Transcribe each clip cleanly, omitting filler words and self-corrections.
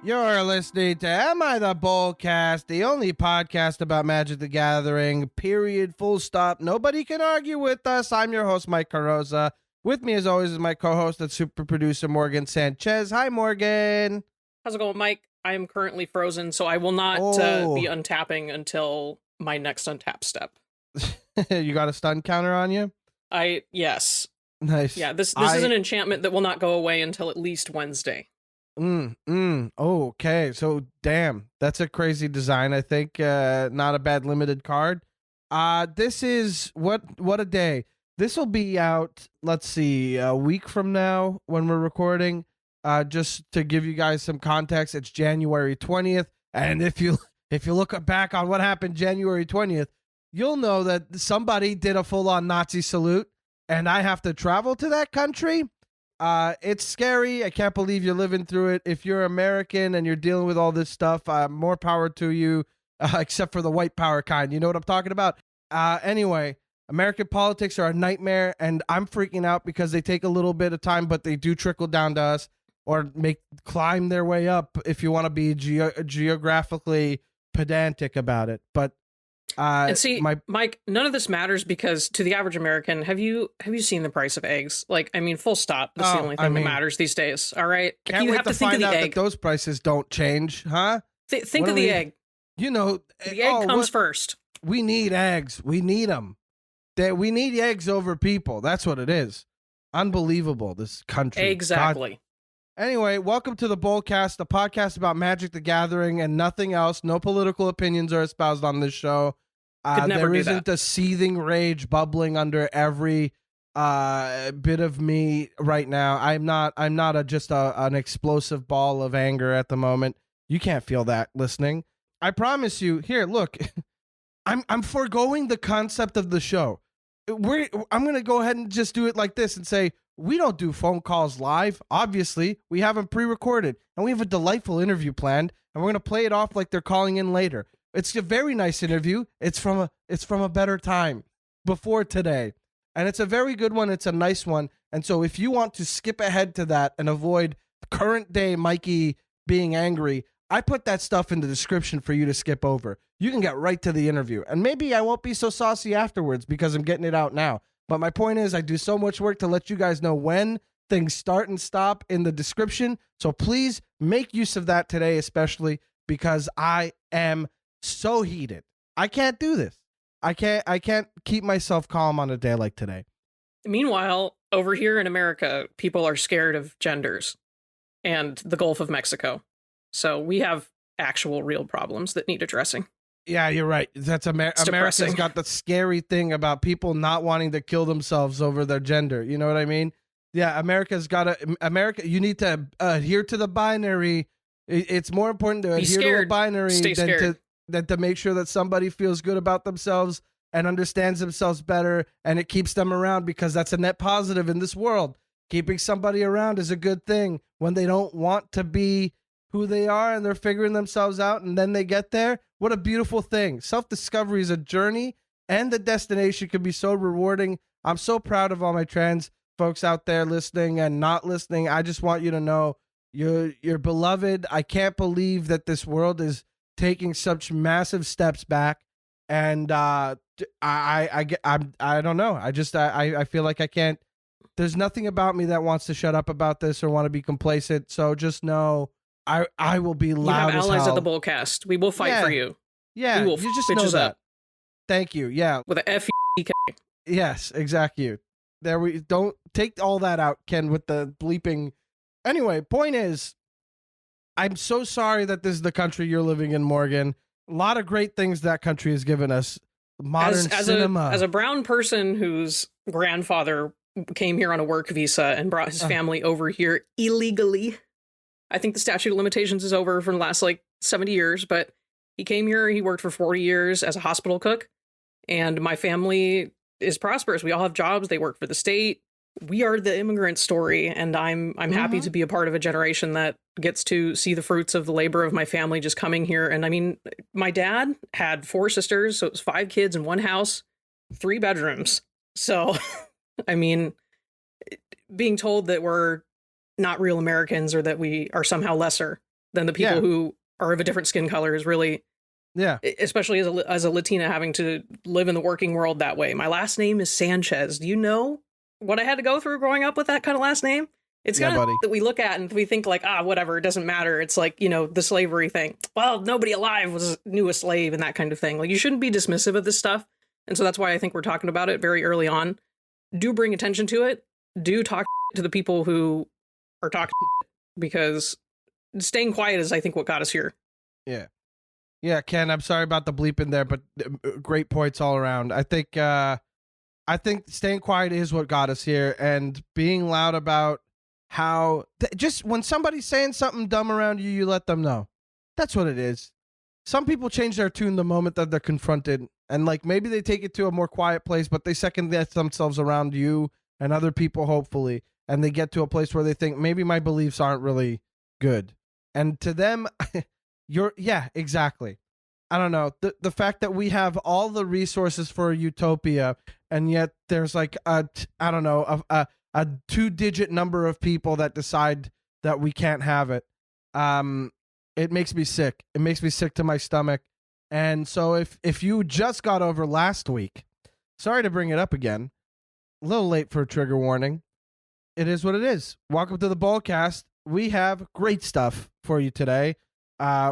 You're listening to Am I The Bolcast, the only podcast about Magic the Gathering, period, full stop. Nobody can argue with us. I'm your host, Mike Carroza. With me, as always, is my co-host and super producer, Morgan Sanchez. Hi, Morgan. How's it going, Mike? I am currently frozen, so I will not be untapping until my next untap step. You got a stun counter on you? Yes. Nice. Yeah, this is an enchantment that will not go away until at least Wednesday. Okay. So, damn, that's a crazy design. I think not a bad limited card. This is what a day. This will be out, let's see, a week from now when we're recording. Just to give you guys some context, it's January 20th. And if you look back on what happened January 20th, you'll know that somebody did a full-on Nazi salute, and I have to travel to that country. It's scary. I can't believe you're living through it. If you're American and you're dealing with all this stuff, more power to you, except for the white power kind. You know what I'm talking about? Anyway, American politics are a nightmare, and I'm freaking out because they take a little bit of time, but they do trickle down to us or climb their way up if you want to be geographically pedantic about it. But and see, Mike, none of this matters because to the average American, have you seen the price of eggs? Like, I mean, full stop. That's the only thing that matters these days. All right, can't wait to find out that those prices don't change, huh? Think of the egg. You know, the egg comes first. We need eggs. We need them. We need eggs over people. That's what it is. Unbelievable, this country. Exactly. God. Anyway, welcome to the Bolcast, a podcast about Magic the Gathering and nothing else. No political opinions are espoused on this show. There isn't a seething rage bubbling under every bit of me right now. I'm not just an explosive ball of anger at the moment. You can't feel that listening. I promise you. Here, look. I'm foregoing the concept of the show. I'm gonna go ahead and just do it like this and say we don't do phone calls live. Obviously, we have them pre-recorded, and we have a delightful interview planned, and we're gonna play it off like they're calling in later. It's a very nice interview. It's from a better time before today. And it's a very good one. It's a nice one. And so if you want to skip ahead to that and avoid current day Mikey being angry, I put that stuff in the description for you to skip over. You can get right to the interview. And maybe I won't be so saucy afterwards because I'm getting it out now. But my point is I do so much work to let you guys know when things start and stop in the description. So please make use of that today, especially because I am so heated. I can't do this. I can't keep myself calm on a day like today. Meanwhile, over here in America, people are scared of genders and the Gulf of Mexico. So we have actual real problems that need addressing. Yeah, you're right. That's America's got the scary thing about people not wanting to kill themselves over their gender. You know what I mean? Yeah, America, you need to adhere to the binary. It's more important to adhere to a binary than to make sure that somebody feels good about themselves and understands themselves better, and it keeps them around because that's a net positive in this world. Keeping somebody around is a good thing when they don't want to be who they are and they're figuring themselves out and then they get there. What a beautiful thing. Self-discovery is a journey, and the destination can be so rewarding. I'm so proud of all my trans folks out there listening and not listening. I just want you to know you're beloved. I can't believe that this world is taking such massive steps back, and I don't know. I feel like I can't. There's nothing about me that wants to shut up about this or want to be complacent. So just know I will be loud. You have allies at the Bolcast. We will fight for you. Yeah, we will you just know that. Thank you. Yeah, with a F-E-K. Yes, exactly. There we don't take all that out, Ken, with the bleeping. Anyway, point is, I'm so sorry that this is the country you're living in, Morgan. A lot of great things that country has given us. Modern cinema. As a brown person whose grandfather came here on a work visa and brought his family over here illegally, I think the statute of limitations is over for the last 70 years, but he came here, he worked for 40 years as a hospital cook, and my family is prosperous. We all have jobs, they work for the state. We are the immigrant story, and I'm happy to be a part of a generation that gets to see the fruits of the labor of my family just coming here. And I mean, my dad had 4 sisters, so it was 5 kids in one house, 3 bedrooms. So, I mean, being told that we're not real Americans or that we are somehow lesser than the people who are of a different skin color is really, especially as a Latina having to live in the working world that way. My last name is Sanchez. Do you know what I had to go through growing up with that kind of last name? It's kind of that we look at and we think like, whatever, it doesn't matter. It's like, the slavery thing. Well, nobody alive knew a slave and that kind of thing. Like, you shouldn't be dismissive of this stuff. And so that's why I think we're talking about it very early on. Do bring attention to it. Do talk to the people who are talking, because staying quiet is, I think, what got us here. Yeah. Yeah, Ken, I'm sorry about the bleep in there, but great points all around. I think staying quiet is what got us here, and being loud about how just when somebody's saying something dumb around you, you let them know. That's what it is. Some people change their tune the moment that they're confronted, and like maybe they take it to a more quiet place, but they second guess themselves around you and other people, hopefully, and they get to a place where they think maybe my beliefs aren't really good. And to them, exactly. I don't know. The fact that we have all the resources for a utopia, and yet there's like a 2-digit number of people that decide that we can't have it. It makes me sick. It makes me sick to my stomach. And so if you just got over last week, sorry to bring it up again, a little late for a trigger warning. It is what it is. Welcome to the Bolcast. We have great stuff for you today.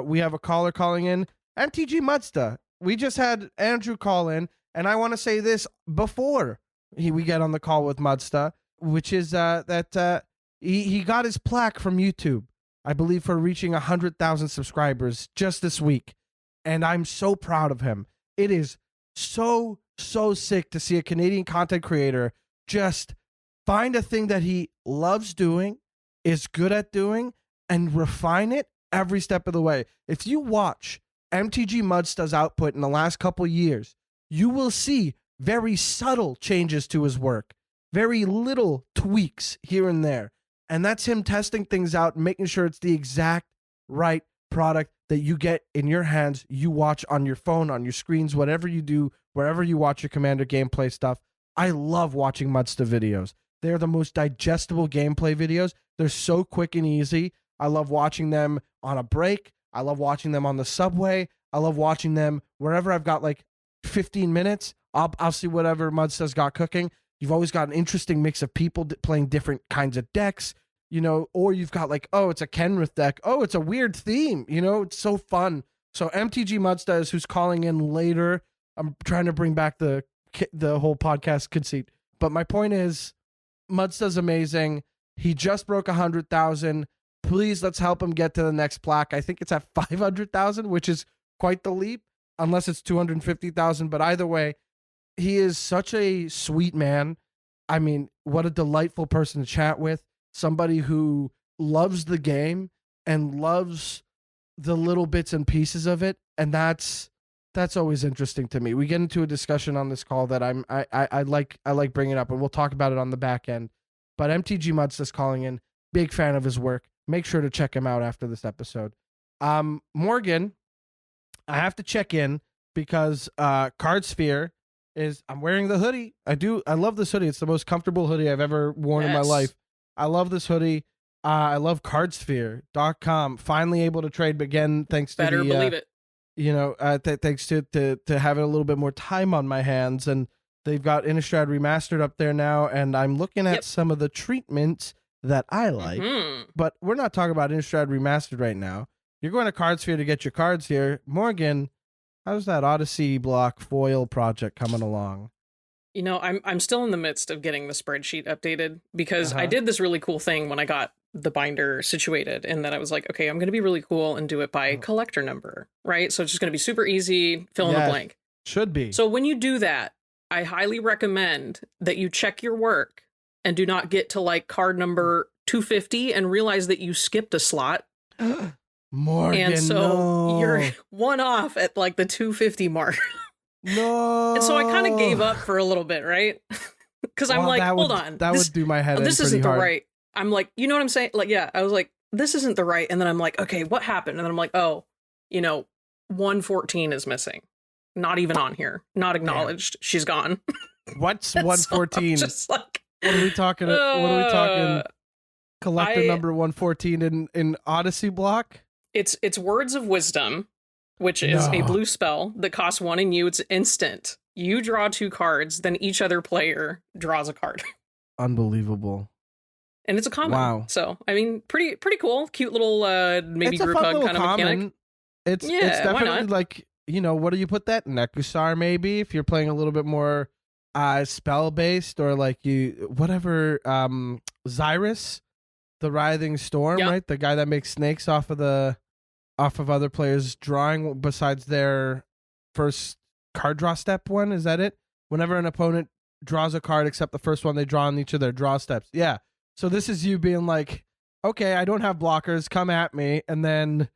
We have a caller calling in, MTGMuddstah. We just had Andrew call in, and I want to say this before we get on the call with Muddstah, which is that he got his plaque from YouTube, I believe, for reaching 100,000 subscribers just this week. And I'm so proud of him. It is so sick to see a Canadian content creator just find a thing that he loves doing, is good at doing, and refine it every step of the way. If you watch MTGMuddstah's output in the last couple years, you will see very subtle changes to his work, very little tweaks here and there. And that's him testing things out, making sure it's the exact right product that you get in your hands, you watch on your phone, on your screens, whatever you do, wherever you watch your Commander gameplay stuff. I love watching Muddstah videos. They're the most digestible gameplay videos. They're so quick and easy. I love watching them on a break. I love watching them on the subway. I love watching them wherever I've got like 15 minutes. I'll see whatever Muddstah's got cooking. You've always got an interesting mix of people playing different kinds of decks, or you've got like, oh, it's a Kenrith deck. Oh, it's a weird theme. It's so fun. So MTGMuddstah is who's calling in later. I'm trying to bring back the whole podcast conceit. But my point is, Muddstah's amazing. He just broke 100,000. Please, let's help him get to the next plaque. I think it's at 500,000, which is quite the leap, unless it's 250,000. But either way, he is such a sweet man. I mean, what a delightful person to chat with. Somebody who loves the game and loves the little bits and pieces of it. And that's always interesting to me. We get into a discussion on this call that I like bringing up, and we'll talk about it on the back end. But MTGMuddstah's calling in. Big fan of his work. Make sure to check him out after this episode. Morgan, I have to check in because Cardsphere is, I'm wearing the hoodie. I love this hoodie. It's the most comfortable hoodie I've ever worn in my life. I love this hoodie. I love cardsphere.com. Finally able to trade again, thanks to believe it. Thanks to having a little bit more time on my hands. And they've got Innistrad Remastered up there now, and I'm looking at some of the treatments that I like. But we're not talking about Innistrad Remastered right now. You're going to Cardsphere to get your cards here. Morgan, how's that Odyssey block foil project coming along? I'm still in the midst of getting the spreadsheet updated, because I did this really cool thing when I got the binder situated, and then I was like, okay, I'm going to be really cool and do it by collector number, right? So it's just going to be super easy, fill in the blank. Should be. So when you do that, I highly recommend that you check your work and do not get to like card number 250 and realize that you skipped a slot. Morgan, and so you're one off at like the 250 mark. No. And so I kind of gave up for a little bit, right? Because I'm like, hold on. That would do my head in. This isn't the right. I'm like, you know what I'm saying? Like, yeah, I was like, this isn't the right. And then I'm like, okay, what happened? And then I'm like, oh, 114 is missing. Not even on here. Not acknowledged. Yeah. She's gone. What's 114? So just like, what are we talking? Collector number 114 in Odyssey block? It's Words of Wisdom, which is a blue spell that costs 1 and it's instant. You draw 2 cards, then each other player draws a card. Unbelievable. And it's a common. Wow. So, I mean, pretty cool. Cute little maybe it's group hug kind of mechanic. It's definitely like, what do you put that? Nekusar, maybe, if you're playing a little bit more spell-based, or like whatever, Xyrus, the Writhing Storm, right? The guy that makes snakes off of other players drawing besides their first card draw step one. Is that it? Whenever an opponent draws a card except the first one they draw on each of their draw steps. Yeah. So this is you being like, okay, I don't have blockers, come at me. And then,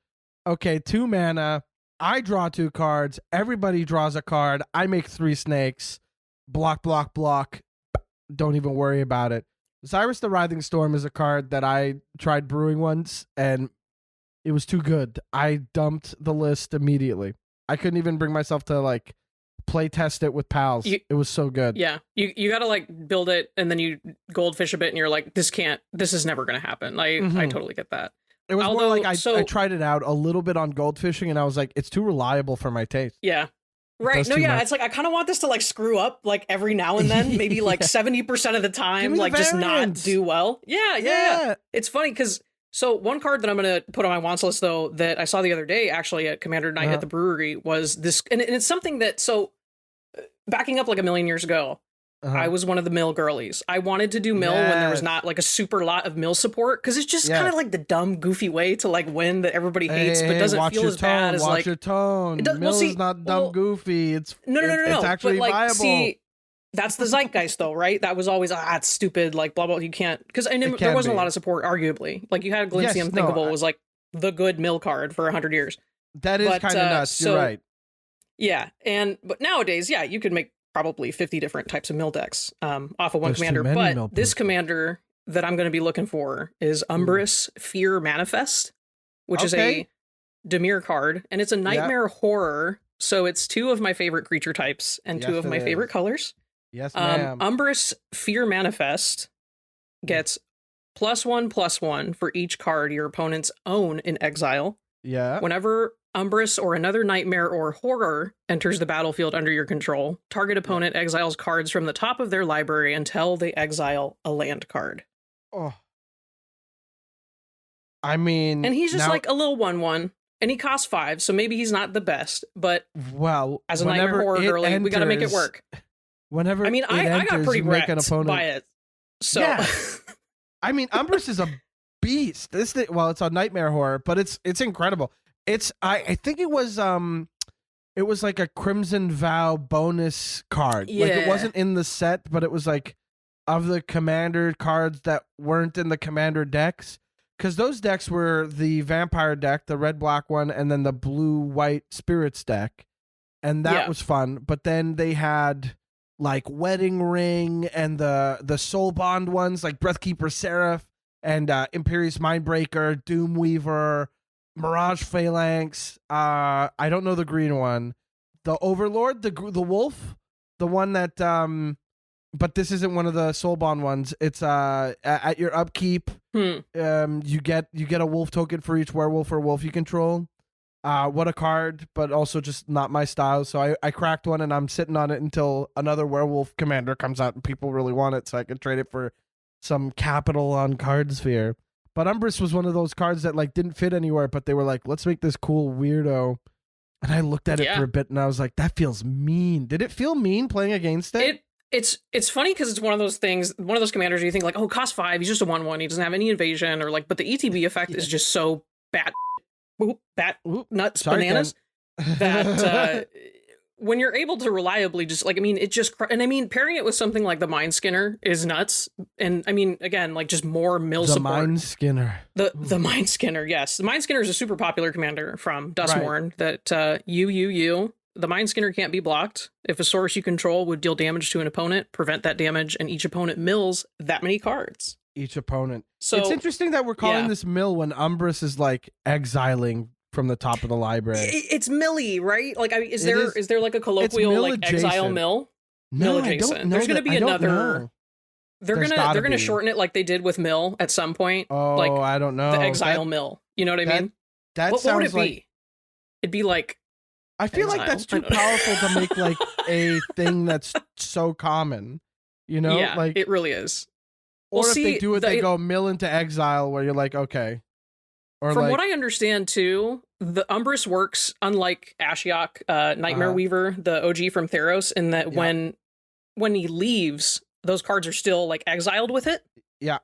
okay, 2 mana, I draw 2 cards, everybody draws a card, I make 3 snakes, block, block, block, don't even worry about it. Xyrus the Writhing Storm is a card that I tried brewing once, and it was too good. I dumped the list immediately. I couldn't even bring myself to like play test it with pals. It was so good. Yeah. You gotta like build it, and then you goldfish a bit, and you're like, this is never gonna happen. I totally get that. It was more like I tried it out a little bit on goldfishing, and I was like, it's too reliable for my taste. Yeah. Right. No, yeah. Much. It's like, I kind of want this to like screw up like every now and then, maybe like 70% of the time, like just not do well. Yeah. It's funny because one card that I'm going to put on my wants list, though, that I saw the other day actually at Commander Night at the brewery was this. And it's something that, backing up like a million years ago, I was one of the mill girlies. I wanted to do mill when there was not like a super lot of mill support, because it's just kind of like the dumb, goofy way to like win that everybody hates, but doesn't feel as bad as like. Watch your tone. Mill is not dumb, goofy. It's no. It's actually viable. See, that's the zeitgeist, though, right? That was always it's stupid, like blah blah. You can't, because there wasn't a lot of support, arguably. Like you had Glimpsy Unthinkable was like the good mill card for 100 years. That is kind of nuts. You're right. Yeah, but nowadays, you could make probably 50 different types of mill decks off of one commander. But this commander that I'm going to be looking for is Umbrus Fear Manifest, which is a Dimir card, and it's a nightmare horror. So it's 2 of my favorite creature types and 2 of my favorite colors. Yes, ma'am. Umbrus Fear Manifest gets +1/+1 for each card your opponents own in exile. Yeah. Whenever Umbrus or another nightmare or horror enters the battlefield under your control, target opponent exiles cards from the top of their library until they exile a land card. Oh. I mean... And he's just like a little 1/1, and he costs 5, so maybe he's not the best, but as a nightmare horror girly, we gotta make it work. Whenever I got pretty wrecked by it. So... Yeah. I mean, Umbrus is a beast. It's a nightmare horror, but it's incredible. I think it was like a Crimson Vow bonus card. Yeah. Like it wasn't in the set, but it was like of the commander cards that weren't in the commander decks. Because those decks were the vampire deck, the red-black one, and then the blue-white spirits deck. And that was fun. But then they had like Wedding Ring and the Soul Bond ones, like Breathkeeper Seraph and Imperious Mindbreaker, Doomweaver, Mirage Phalanx. I don't know the green one. The Overlord, the wolf, the one that but this isn't one of the Soulbond ones. It's at your upkeep, you get a wolf token for each werewolf or wolf you control. What a card, but also just not my style. So I cracked one, and I'm sitting on it until another werewolf commander comes out and people really want it, so I can trade it for some capital on Cardsphere. But Umbrus was one of those cards that like didn't fit anywhere, but they were like, let's make this cool weirdo. And I looked at it for a bit, and I was like, that feels mean. Did it feel mean playing against it? It's funny because it's one of those things, one of those commanders you think like, oh, cost 5, he's just a 1/1, he doesn't have any invasion, or like, but the ETB effect is just so nuts, bananas, that when you're able to reliably just like, I mean, pairing it with something like the Mind Skinner is nuts. And I mean, again, like just more mill support. Mind Skinner. The Mind Skinner, yes. The Mind Skinner is a super popular commander from Duskmourn that the Mind Skinner can't be blocked. If a source you control would deal damage to an opponent, prevent that damage, and each opponent mills that many cards. Each opponent. So it's interesting that we're calling this mill when Umbrus is like exiling from the top of the library. It's milly, right? Like, I mean, is there like a colloquial like exile mill? No, mill adjacent. There's going to be another. They're gonna shorten it like they did with mill at some point. Oh, like I don't know. The exile mill. You know what I mean? That what would sounds it like be? It'd be like I feel exile. like that's too powerful to make like a thing that's so common. You know, yeah, like it really is. or Well, if they see, do it, they go mill into exile, where you're like, okay. Or from like, what I understand too, the Umbrus works unlike Ashiok, Nightmare Weaver, the OG from Theros, in that when he leaves, those cards are still like exiled with it. Yeah.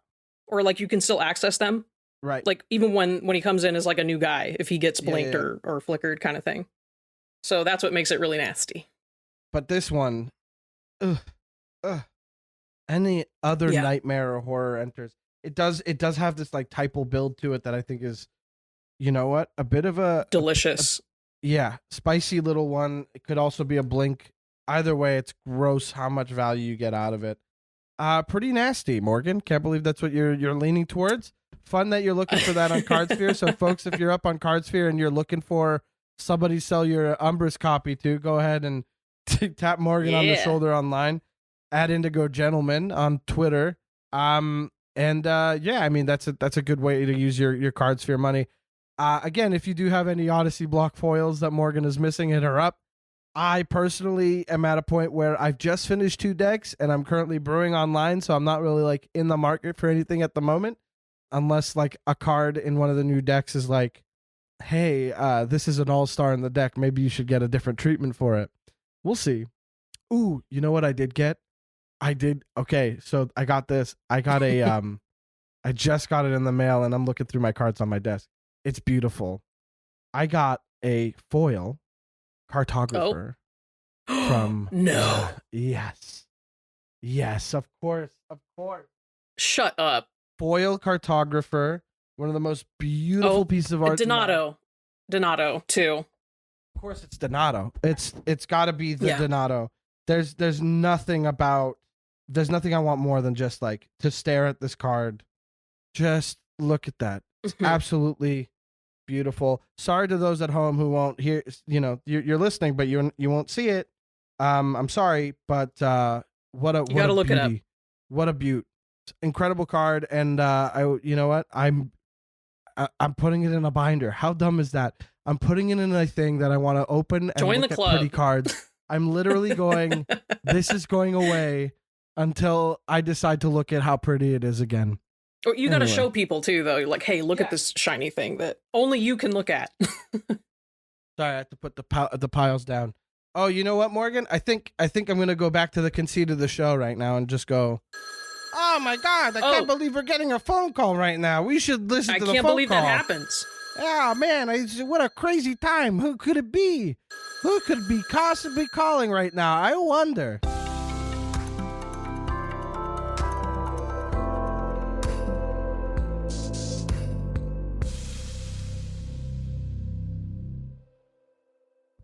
Or like you can still access them. Right. Like even when he comes in as like a new guy, if he gets blinked or flickered kind of thing. So that's what makes it really nasty. But this one, any other nightmare or horror enters. It does have this like typal build to it that I think is, you know what, a bit of a delicious. Spicy little one. It could also be a blink. Either way, it's gross how much value you get out of it. Pretty nasty, Morgan. Can't believe that's what you're leaning towards. Fun that you're looking for that on Cardsphere. So, folks, if you're up on Cardsphere and you're looking for somebody to sell your Umbrus copy to, go ahead and tap Morgan on the shoulder online. At Indigo Gentleman on Twitter. I mean that's a good way to use your Cardsphere money. Again, if you do have any Odyssey block foils that Morgan is missing, hit her up. I personally am at a point where I've just finished 2 decks and I'm currently brewing online, so I'm not really like in the market for anything at the moment, unless like a card in one of the new decks is like, hey, this is an all-star in the deck. Maybe you should get a different treatment for it. We'll see. Ooh, you know what I did get? Okay, so I got this. I got a I just got it in the mail and I'm looking through my cards on my desk. It's beautiful. I got a foil cartographer from No. Yes, of course. Shut up. Foil cartographer, one of the most beautiful pieces of art. Donato too. Of course it's Donato. It's got to be the Donato. There's nothing I want more than just like to stare at this card. Just look at that. It's absolutely beautiful. Sorry to those at home who won't hear, you're listening, but you won't see it. I'm sorry, but what a look beauty. It up. What a beaut. Incredible card. And you know what? I'm putting it in a binder. How dumb is that? I'm putting it in a thing that I want to open and join look the at club. Pretty cards. I'm literally going, this is going away until I decide to look at how pretty it is again. Or you got to show people too, though. You're like, hey, look at this shiny thing that only you can look at. Sorry, I have to put the piles down. Oh, you know what, Morgan? I think I'm gonna go back to the conceit of the show right now and just go, oh my God, I can't believe we're getting a phone call right now. We should listen to the phone call. I can't believe that happens. Oh man, what a crazy time. Who could it be? Who could be possibly calling right now? I wonder.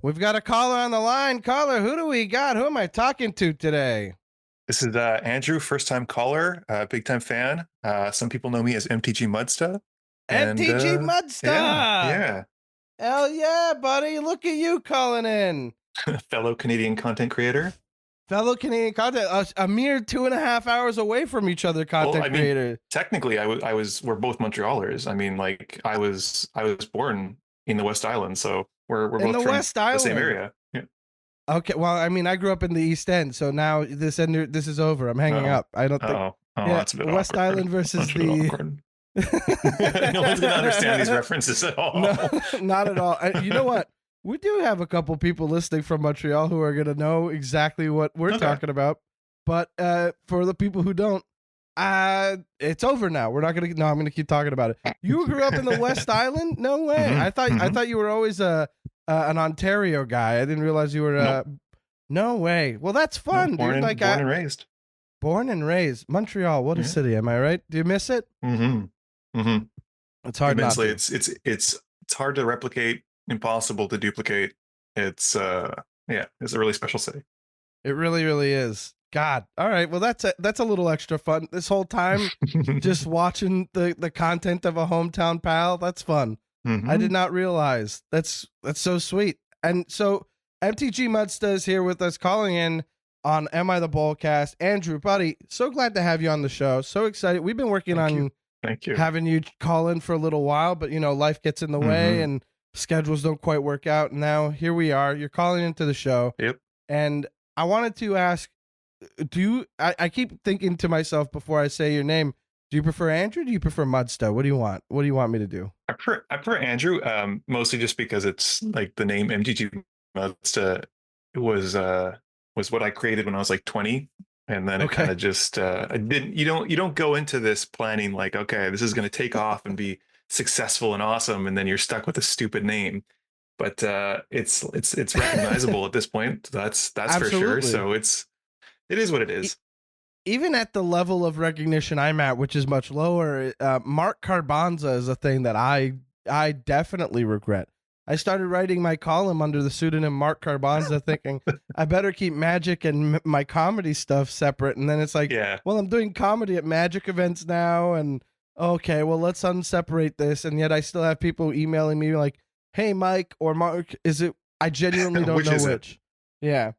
We've got a caller on the line. Caller, who do we got? Who am I talking to today? This is Andrew, first-time caller, big-time fan. Some people know me as MTGMuddstah. MTGMuddstah! Yeah. Hell yeah, buddy. Look at you calling in. Fellow Canadian content creator. Fellow Canadian content. A mere 2.5 hours away from each other, creator. Technically, we're both Montrealers. I mean, like, I was born in the West Island, so we're both from the same area. Yeah. Okay, well, I mean, I grew up in the East End, so now this is over. I'm hanging up. I don't think. That's a bit West awkward. Island versus the. No one's gonna understand these references at all. No, not at all. You know what? We do have a couple people listening from Montreal who are gonna know exactly what we're talking about. But for the people who don't, it's over now. We're not gonna. No, I'm gonna keep talking about it. You grew up in the West Island? No way. Mm-hmm. I thought you were always an Ontario guy. I didn't realize you were. Nope. No way. Well, that's fun, born dude. And raised. Born and raised. Montreal. What a city. Am I right? Do you miss it? Mm-hmm. Mm-hmm. It's hard. Immensely. It's hard to replicate. Impossible to duplicate. It's it's a really special city. It really, really is. God. All right. Well, that's a little extra fun. This whole time, just watching the content of a hometown pal. That's fun. Mm-hmm. I did not realize. That's so sweet. And so MTGMuddstah is here with us, calling in on Am I The Bolcast. Andrew, buddy, so glad to have you on the show. So excited. We've been working on Thank you. having you call in for a little while, but life gets in the way and schedules don't quite work out. Now here we are. You're calling into the show. Yep. And I wanted to ask, I keep thinking to myself before I say your name, do you prefer Andrew? Do you prefer Muddstah? What do you want? What do you want me to do? I prefer Andrew, mostly just because it's like the name MTGMuddstah was what I created when I was like 20. And then it kind of just I didn't you don't go into this planning like, okay, this is going to take off and be successful and awesome, and then you're stuck with a stupid name. But it's recognizable at this point. That's for sure. So it is what it is. Even at the level of recognition I'm at, which is much lower, Mark Carbanza is a thing that I definitely regret. I started writing my column under the pseudonym Mark Carbanza, thinking I better keep Magic and my comedy stuff separate. And then it's like, well, I'm doing comedy at Magic events now, and okay, well, let's unseparate this. And yet I still have people emailing me like, hey, Mike or Mark, is it? I genuinely don't know which. Yeah.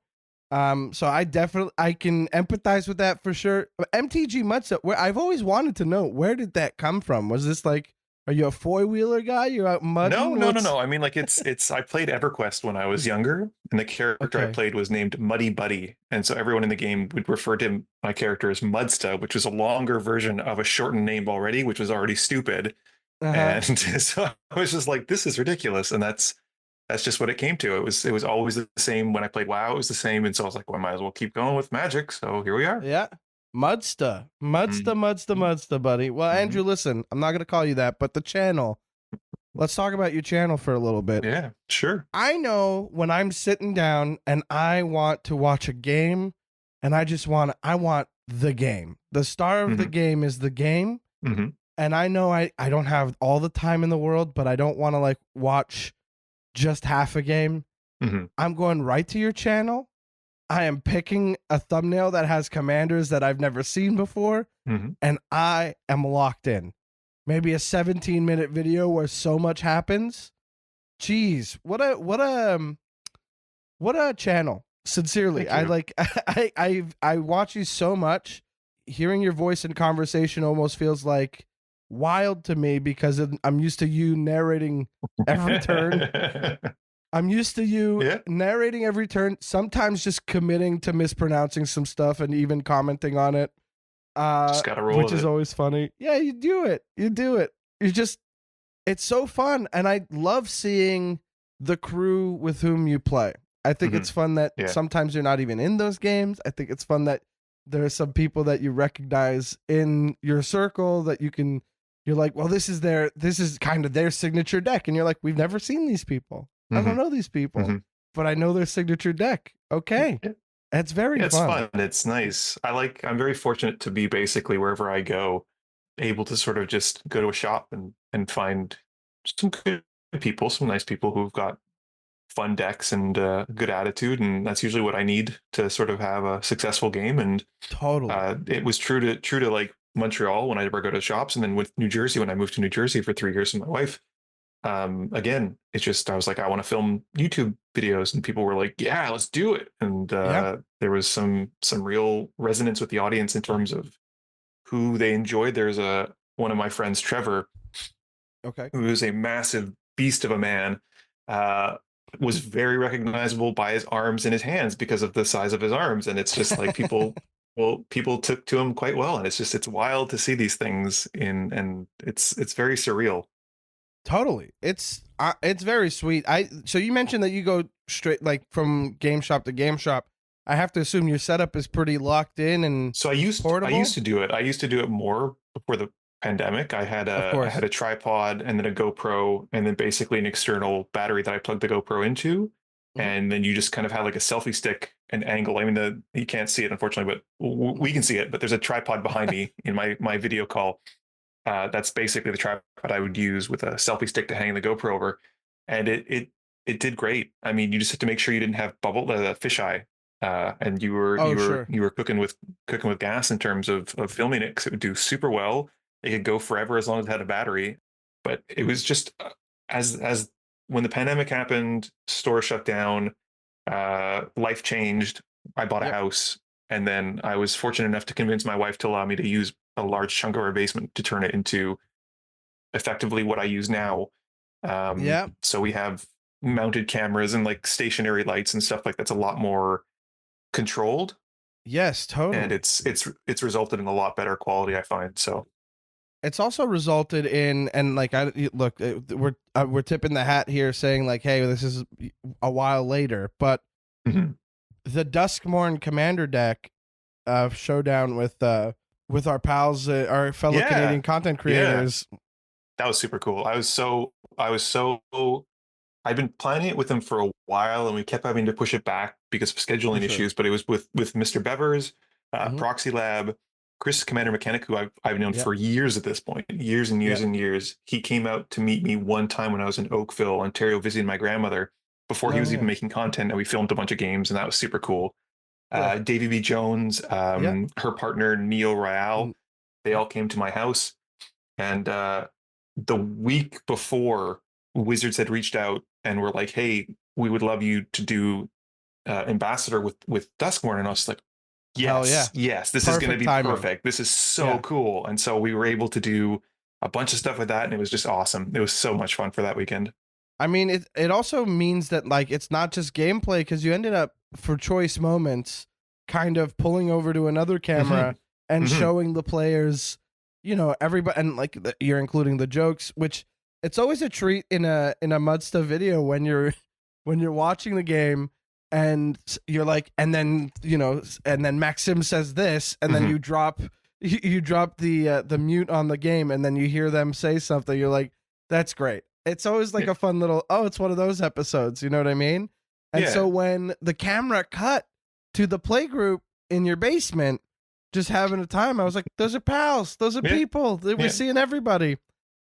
So I can empathize with that for sure. MTGMuddstah, where I've always wanted to know, where did that come from? Was this like, are you a four-wheeler guy? You're out mudding? No. I mean, like it's I played EverQuest when I was younger, and the character I played was named Muddy Buddy. And so everyone in the game would refer to my character as Muddstah, which was a longer version of a shortened name already, which was already stupid. And so I was just like, this is ridiculous. And that's just what it came to. It was always the same when I played WoW. It was the same. And so I was like, well, I might as well keep going with Magic. So here we are. Yeah. Muddstah, buddy. Well, Andrew, listen, I'm not going to call you that, but the channel, let's talk about your channel for a little bit. Yeah, sure. I know when I'm sitting down and I want to watch a game, and I want the game. The star of the game is the game. And I know I don't have all the time in the world, but I don't want to like watch just half a game. I'm going right to your channel. I am picking a thumbnail that has commanders that I've never seen before, and I am locked in. Maybe a 17-minute video where so much happens. Jeez, what a channel. Sincerely, I watch you so much. Hearing your voice in conversation almost feels like wild to me because I'm used to you narrating every turn. I'm used to you narrating every turn, sometimes just committing to mispronouncing some stuff and even commenting on it. Just gotta roll which is always funny. Yeah, you do it. It's so fun. And I love seeing the crew with whom you play. I think it's fun that sometimes you're not even in those games. I think it's fun that there are some people that you recognize in your circle that you're like, well, this is kind of their signature deck. And you're like, we've never seen these people. I don't know these people, but I know their signature deck. Okay. It's very fun. It's fun. It's nice. I'm very fortunate to be basically wherever I go, able to sort of just go to a shop and find some good people, some nice people who've got fun decks and good attitude. And that's usually what I need to sort of have a successful game. And totally, it was true to like Montreal when I ever go to shops, and then with New Jersey when I moved to New Jersey for 3 years with my wife. Again, it's just I was like, I want to film YouTube videos, and people were like, yeah, let's do it. And there was some real resonance with the audience in terms of who they enjoyed. There's one of my friends, Trevor, who is a massive beast of a man, was very recognizable by his arms and his hands because of the size of his arms. And it's just like people took to him quite well. And it's wild to see these things and it's very surreal. Totally. It's very sweet. So you mentioned that you go straight like from game shop to game shop. I have to assume your setup is pretty locked in and so I used to do it. I used to do it more before the pandemic. I had a tripod and then a GoPro and then basically an external battery that I plugged the GoPro into. And then you just kind of have like a selfie stick and angle. I mean, you can't see it, unfortunately, but we can see it. But there's a tripod behind me in my video call. That's basically the tripod I would use with a selfie stick to hang the GoPro over. And it did great. I mean, you just have to make sure you didn't have fisheye. And you were cooking with gas in terms of filming it, because it would do super well. It could go forever as long as it had a battery. But it was just as when the pandemic happened, stores shut down, life changed. I bought a house, and then I was fortunate enough to convince my wife to allow me to use a large chunk of our basement to turn it into effectively what I use now. So we have mounted cameras and like stationary lights and stuff like that's a lot more controlled. Yes, totally. And it's resulted in a lot better quality, I find. So it's also resulted in, and like we're tipping the hat here saying like, hey, this is a while later, but the Duskmorn Commander deck showdown with our pals, our fellow Canadian content creators. That was super cool. I've been planning it with them for a while, and we kept having to push it back because of scheduling issues. But it was with Mr. Bevers, Proxy Lab, Chris Commander Mechanic, who I've known for years at this point, years and years and years. He came out to meet me one time when I was in Oakville, Ontario, visiting my grandmother before he was even making content, and we filmed a bunch of games, and that was super cool. Davy B. Jones, her partner Neo Royale, they all came to my house, and the week before, Wizards had reached out and were like, "Hey, we would love you to do ambassador with Duskmorn," and I was like, "Yes, yes, this is going to be perfect. This is so cool." And so we were able to do a bunch of stuff with that, and it was just awesome. It was so much fun for that weekend. I mean, it also means that like it's not just gameplay, because you ended up, for choice moments, kind of pulling over to another camera and showing the players, you know, everybody, and like you're including the jokes, which it's always a treat in a Muddstah video when you're watching the game and you're like, and then, you know, and then Maxim says this, and then you drop the mute on the game, and then you hear them say something. You're like, that's great. It's always like a fun little, it's one of those episodes, you know what I mean? And so when the camera cut to the play group in your basement just having a time, I was like, those are pals, those are people. We're seeing everybody.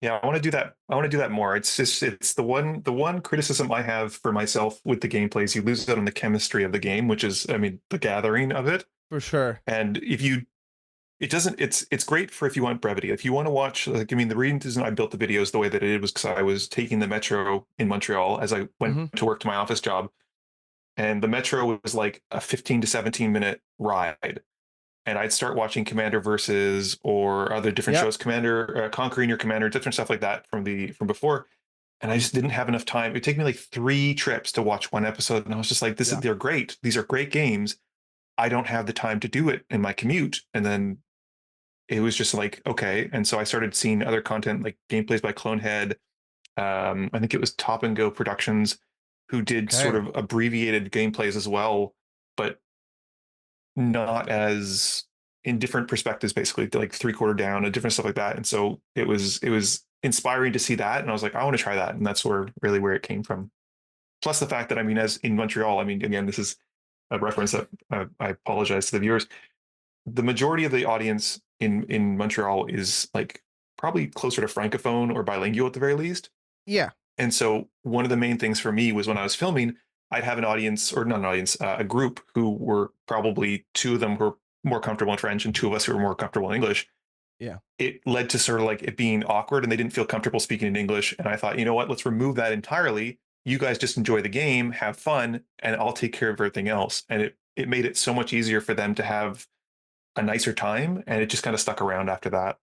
Yeah, I want to do that. I want to do that more. It's the one criticism I have for myself with the gameplay is you lose out on the chemistry of the game, which is, I mean, the gathering of it. For sure. And it's great for if you want brevity. If you want to watch, like, I mean, the reason I built the videos the way that it did was because I was taking the metro in Montreal as I went to work to my office job. And the metro was like a 15 to 17 minute ride. And I'd start watching Commander Versus or other different shows, Commander, Conquering Your Commander, different stuff like that from before. And I just didn't have enough time. It'd take me like 3 trips to watch one episode. And I was just like, they're great. These are great games. I don't have the time to do it in my commute. And then it was just like, okay. And so I started seeing other content like gameplays by Clonehead. I think it was Top and Go Productions, who did sort of abbreviated gameplays as well, but not as in different perspectives, basically like 3/4 down and different stuff like that. And so it was inspiring to see that. And I was like, I want to try that. And that's where it came from. Plus the fact that, I mean, as in Montreal, I mean, again, this is a reference that I apologize to the viewers. The majority of the audience in Montreal is like probably closer to Francophone or bilingual at the very least. Yeah. And so one of the main things for me was when I was filming, I'd have an audience, or not an audience, a group who were probably 2 of them were more comfortable in French and 2 of us who were more comfortable in English. Yeah. It led to sort of like it being awkward and they didn't feel comfortable speaking in English. And I thought, you know what, let's remove that entirely. You guys just enjoy the game, have fun, and I'll take care of everything else. And it made it so much easier for them to have a nicer time. And it just kind of stuck around after that.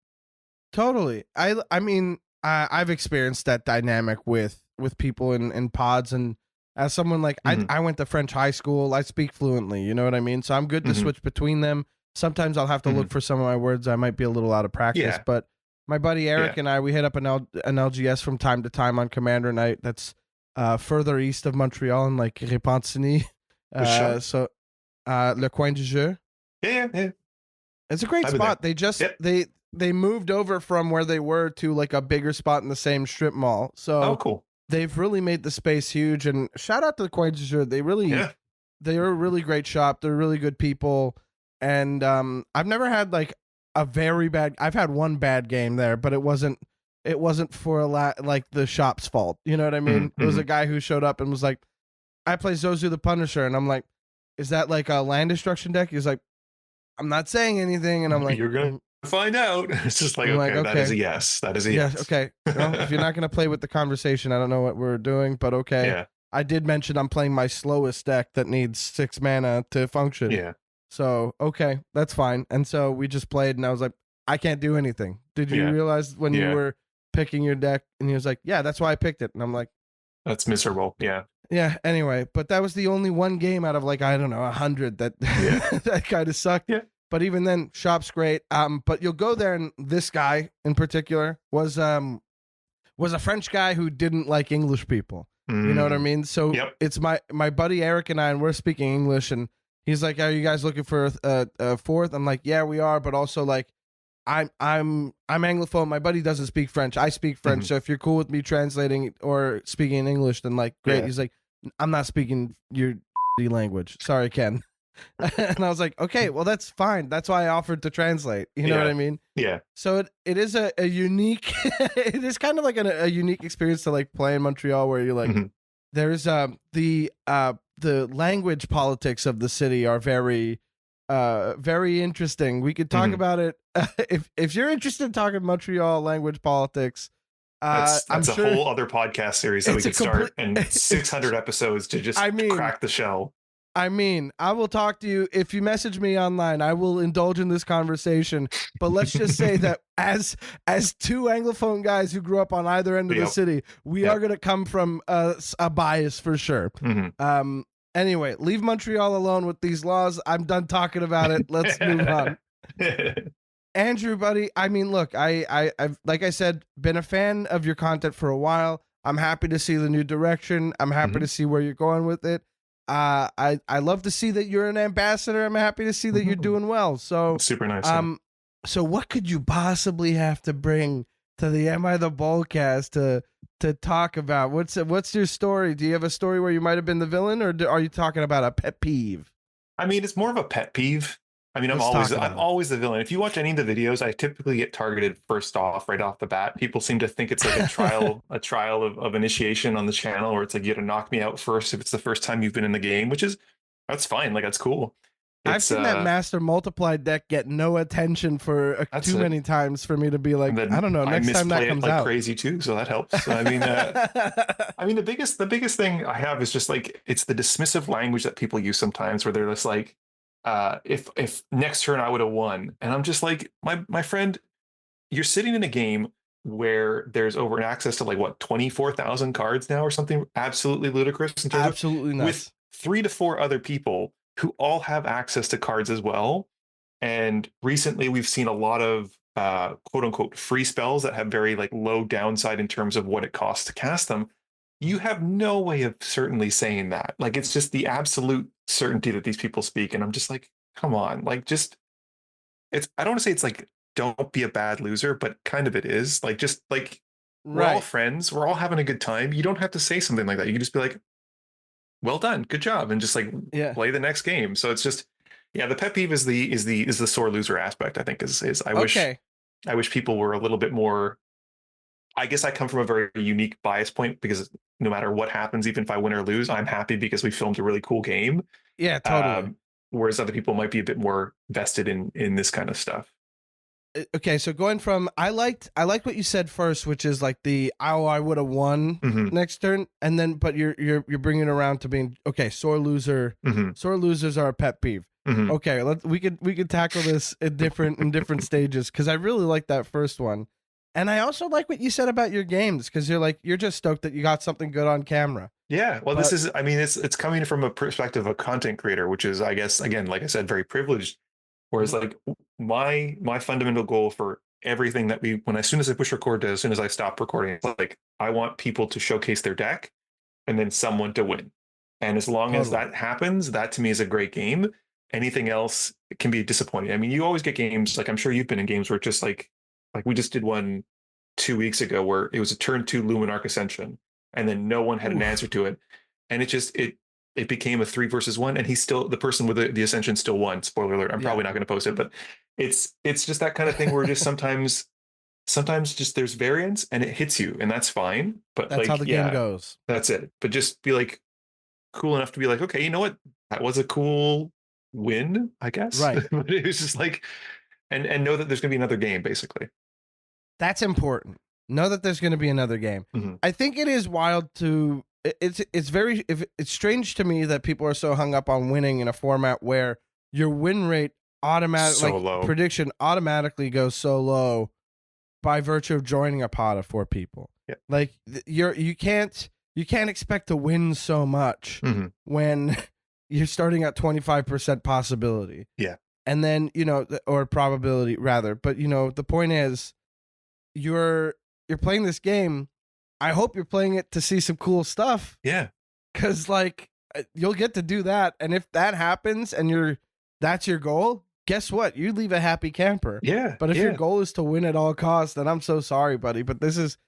Totally. I mean, I've experienced that dynamic with people in pods, and as someone like I went to French high school, I speak fluently, you know what I mean? So I'm good to switch between them. Sometimes I'll have to look for some of my words. I might be a little out of practice, but my buddy Eric and I, we hit up an LGS from time to time on Commander Night. That's further east of Montreal in like Repentigny. So Le Coin du Jeu. Yeah. It's a great spot. They just they moved over from where they were to like a bigger spot in the same strip mall. So cool. They've really made the space huge, and shout out to the Coin du Jeu. They're a really great shop. They're really good people. And I've never had like a very bad, I've had one bad game there, but it wasn't for a lot like the shop's fault. You know what I mean? It was a guy who showed up and was like, I play Zozu the Punisher. And I'm like, is that like a land destruction deck? He's like, I'm not saying anything. And I'm like, you're going to find out. It's just like, okay, that is a yes. That is a yes. Okay. Well, if you're not going to play with the conversation, I don't know what we're doing, but okay. Yeah. I did mention I'm playing my slowest deck that needs 6 mana to function. Yeah. So, okay, that's fine. And so we just played, and I was like, I can't do anything. Did you realize when you were picking your deck? And he was like, yeah, that's why I picked it. And I'm like, that's miserable. Yeah. Yeah. Anyway, but that was the only one game out of like, I don't know, 100 that that kind of sucked. Yeah. But even then, shop's great. But you'll go there, and this guy in particular was a French guy who didn't like English people. You know what I mean? So it's my buddy Eric and I, and we're speaking English, and he's like, "Are you guys looking for a fourth?" I'm like, "Yeah, we are," but also like, I'm Anglophone. My buddy doesn't speak French. I speak French. So if you're cool with me translating or speaking in English, then like, great. Yeah. He's like, "I'm not speaking your language. Sorry, Ken." And I was like, okay, well, that's fine. That's why I offered to translate. You know what I mean? Yeah. So it is a unique, it is kind of like a unique experience to like play in Montreal, where you're like, there's the language politics of the city are very interesting. We could talk about it if you're interested in talking Montreal language politics. That's a whole other podcast series that we could start, and 600 episodes to just crack the shell. I mean, I will talk to you if you message me online. I will indulge in this conversation. But let's just say that as two Anglophone guys who grew up on either end of the city, we are going to come from a bias for sure. Anyway, leave Montreal alone with these laws. I'm done talking about it. Let's move on. Andrew, buddy, I mean, look, I've like I said, been a fan of your content for a while. I'm happy to see the new direction. I'm happy to see where you're going with it. I love to see that you're an ambassador. I'm happy to see that you're doing well. So super nice. So what could you possibly have to bring to the Am I the Bolcast to talk about? What's your story? Do you have a story where you might have been the villain, or are you talking about a pet peeve? I mean, it's more of a pet peeve. I mean, I'm always the villain. If you watch any of the videos, I typically get targeted right off the bat. People seem to think it's like a trial of initiation on the channel, where it's like you got to knock me out first if it's the first time you've been in the game, that's fine. Like, that's cool. I've seen that Master Multiply deck get no attention for too many times for me to be like, I don't know. Next time that comes out, crazy too, so that helps. So, I mean, the biggest thing I have is just like, it's the dismissive language that people use sometimes, where they're just like, if next turn I would have won, and I'm just like, my friend, you're sitting in a game where there's over an access to like what 24,000 cards now or something absolutely ludicrous in terms absolutely of, nuts. with 3 to 4 other people who all have access to cards as well. And recently we've seen a lot of quote unquote free spells that have very like low downside in terms of what it costs to cast them. You have no way of certainly saying that. Like, it's just the absolute certainty that these people speak. And I'm just like, come on, like, just, I don't want to say it's like, don't be a bad loser, but kind of it is. Like, just like, we're all friends. We're all having a good time. You don't have to say something like that. You can just be like, well done, good job. And just like play the next game. So it's just, the pet peeve is the sore loser aspect, I think is I wish people were a little bit more. I guess I come from a very unique bias point, because no matter what happens, even if I win or lose, I'm happy because we filmed a really cool game. Yeah, totally. Whereas other people might be a bit more vested in this kind of stuff. Okay, so going from I liked what you said first, which is like I would have won next turn, and then but you're bringing it around to being okay. Sore loser, sore losers are a pet peeve. Okay, we could tackle this in different stages, because I really like that first one. And I also like what you said about your games, because you're just stoked that you got something good on camera. Yeah, well, this is, I mean, it's coming from a perspective of a content creator, which is, I guess, again, like I said, very privileged. Whereas like my fundamental goal for everything that as soon as I push record to as soon as I stop recording, it's like, I want people to showcase their deck and then someone to win. And as long as that happens, that to me is a great game. Anything else can be disappointing. I mean, you always get games, like I'm sure you've been in games where it's just like we just did one 2 weeks ago where it was a turn 2 Luminarch Ascension, and then no one had an answer to it. And it became a 3 versus 1, and the person with the Ascension still won. Spoiler alert. I'm probably not going to post it, but it's just that kind of thing where just sometimes just there's variance and it hits you, and that's fine. But that's how the game goes. That's it. But just be like cool enough to be like, okay, you know what? That was a cool win, I guess. Right. But it was just like, and know that there's going to be another game, basically. That's important. Know that there's going to be another game. I think it is wild it's strange to me that people are so hung up on winning in a format where your win rate automatic so like low. prediction automatically goes so low by virtue of joining a pod of 4 people. Yeah. Like you can't expect to win so much when you're starting at 25% possibility. Yeah. And then, or probability rather. But, the point is you're playing this game. I hope you're playing it to see some cool stuff. Yeah. Cause like you'll get to do that. And if that happens and that's your goal, guess what? You leave a happy camper. Yeah. But if your goal is to win at all costs, then I'm so sorry, buddy. But this is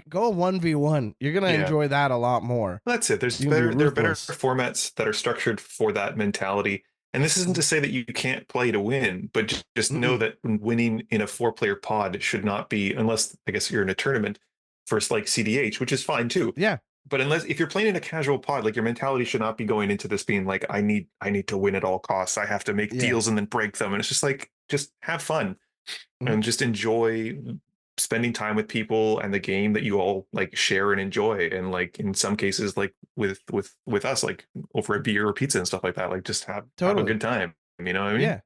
go 1v1. You're gonna enjoy that a lot more. That's it. There are better formats that are structured for that mentality. And this isn't to say that you can't play to win, but just know that winning in a 4-player pod should not be, unless I guess you're in a tournament for like CDH, which is fine too. Yeah. But if you're playing in a casual pod, like your mentality should not be going into this being like, I need to win at all costs. I have to make deals and then break them. And it's just like, just have fun and just enjoy spending time with people and the game that you all like share and enjoy. And like in some cases, like with us, like over a beer or pizza and stuff like that, like just have a good time. You know what I mean? Yeah.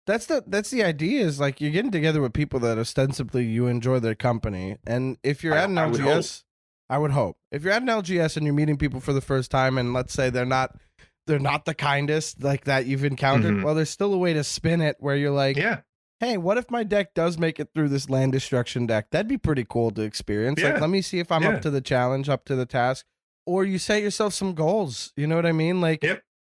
That's the idea, is like you're getting together with people that ostensibly you enjoy their company. And if you're at an LGS, I would hope. If you're at an LGS and you're meeting people for the first time, and let's say they're not the kindest like that you've encountered, well, there's still a way to spin it where you're like, hey, what if my deck does make it through this land destruction deck? That'd be pretty cool to experience. Like, let me see if I'm up to the challenge, up to the task. Or you set yourself some goals. You know what I mean? Like,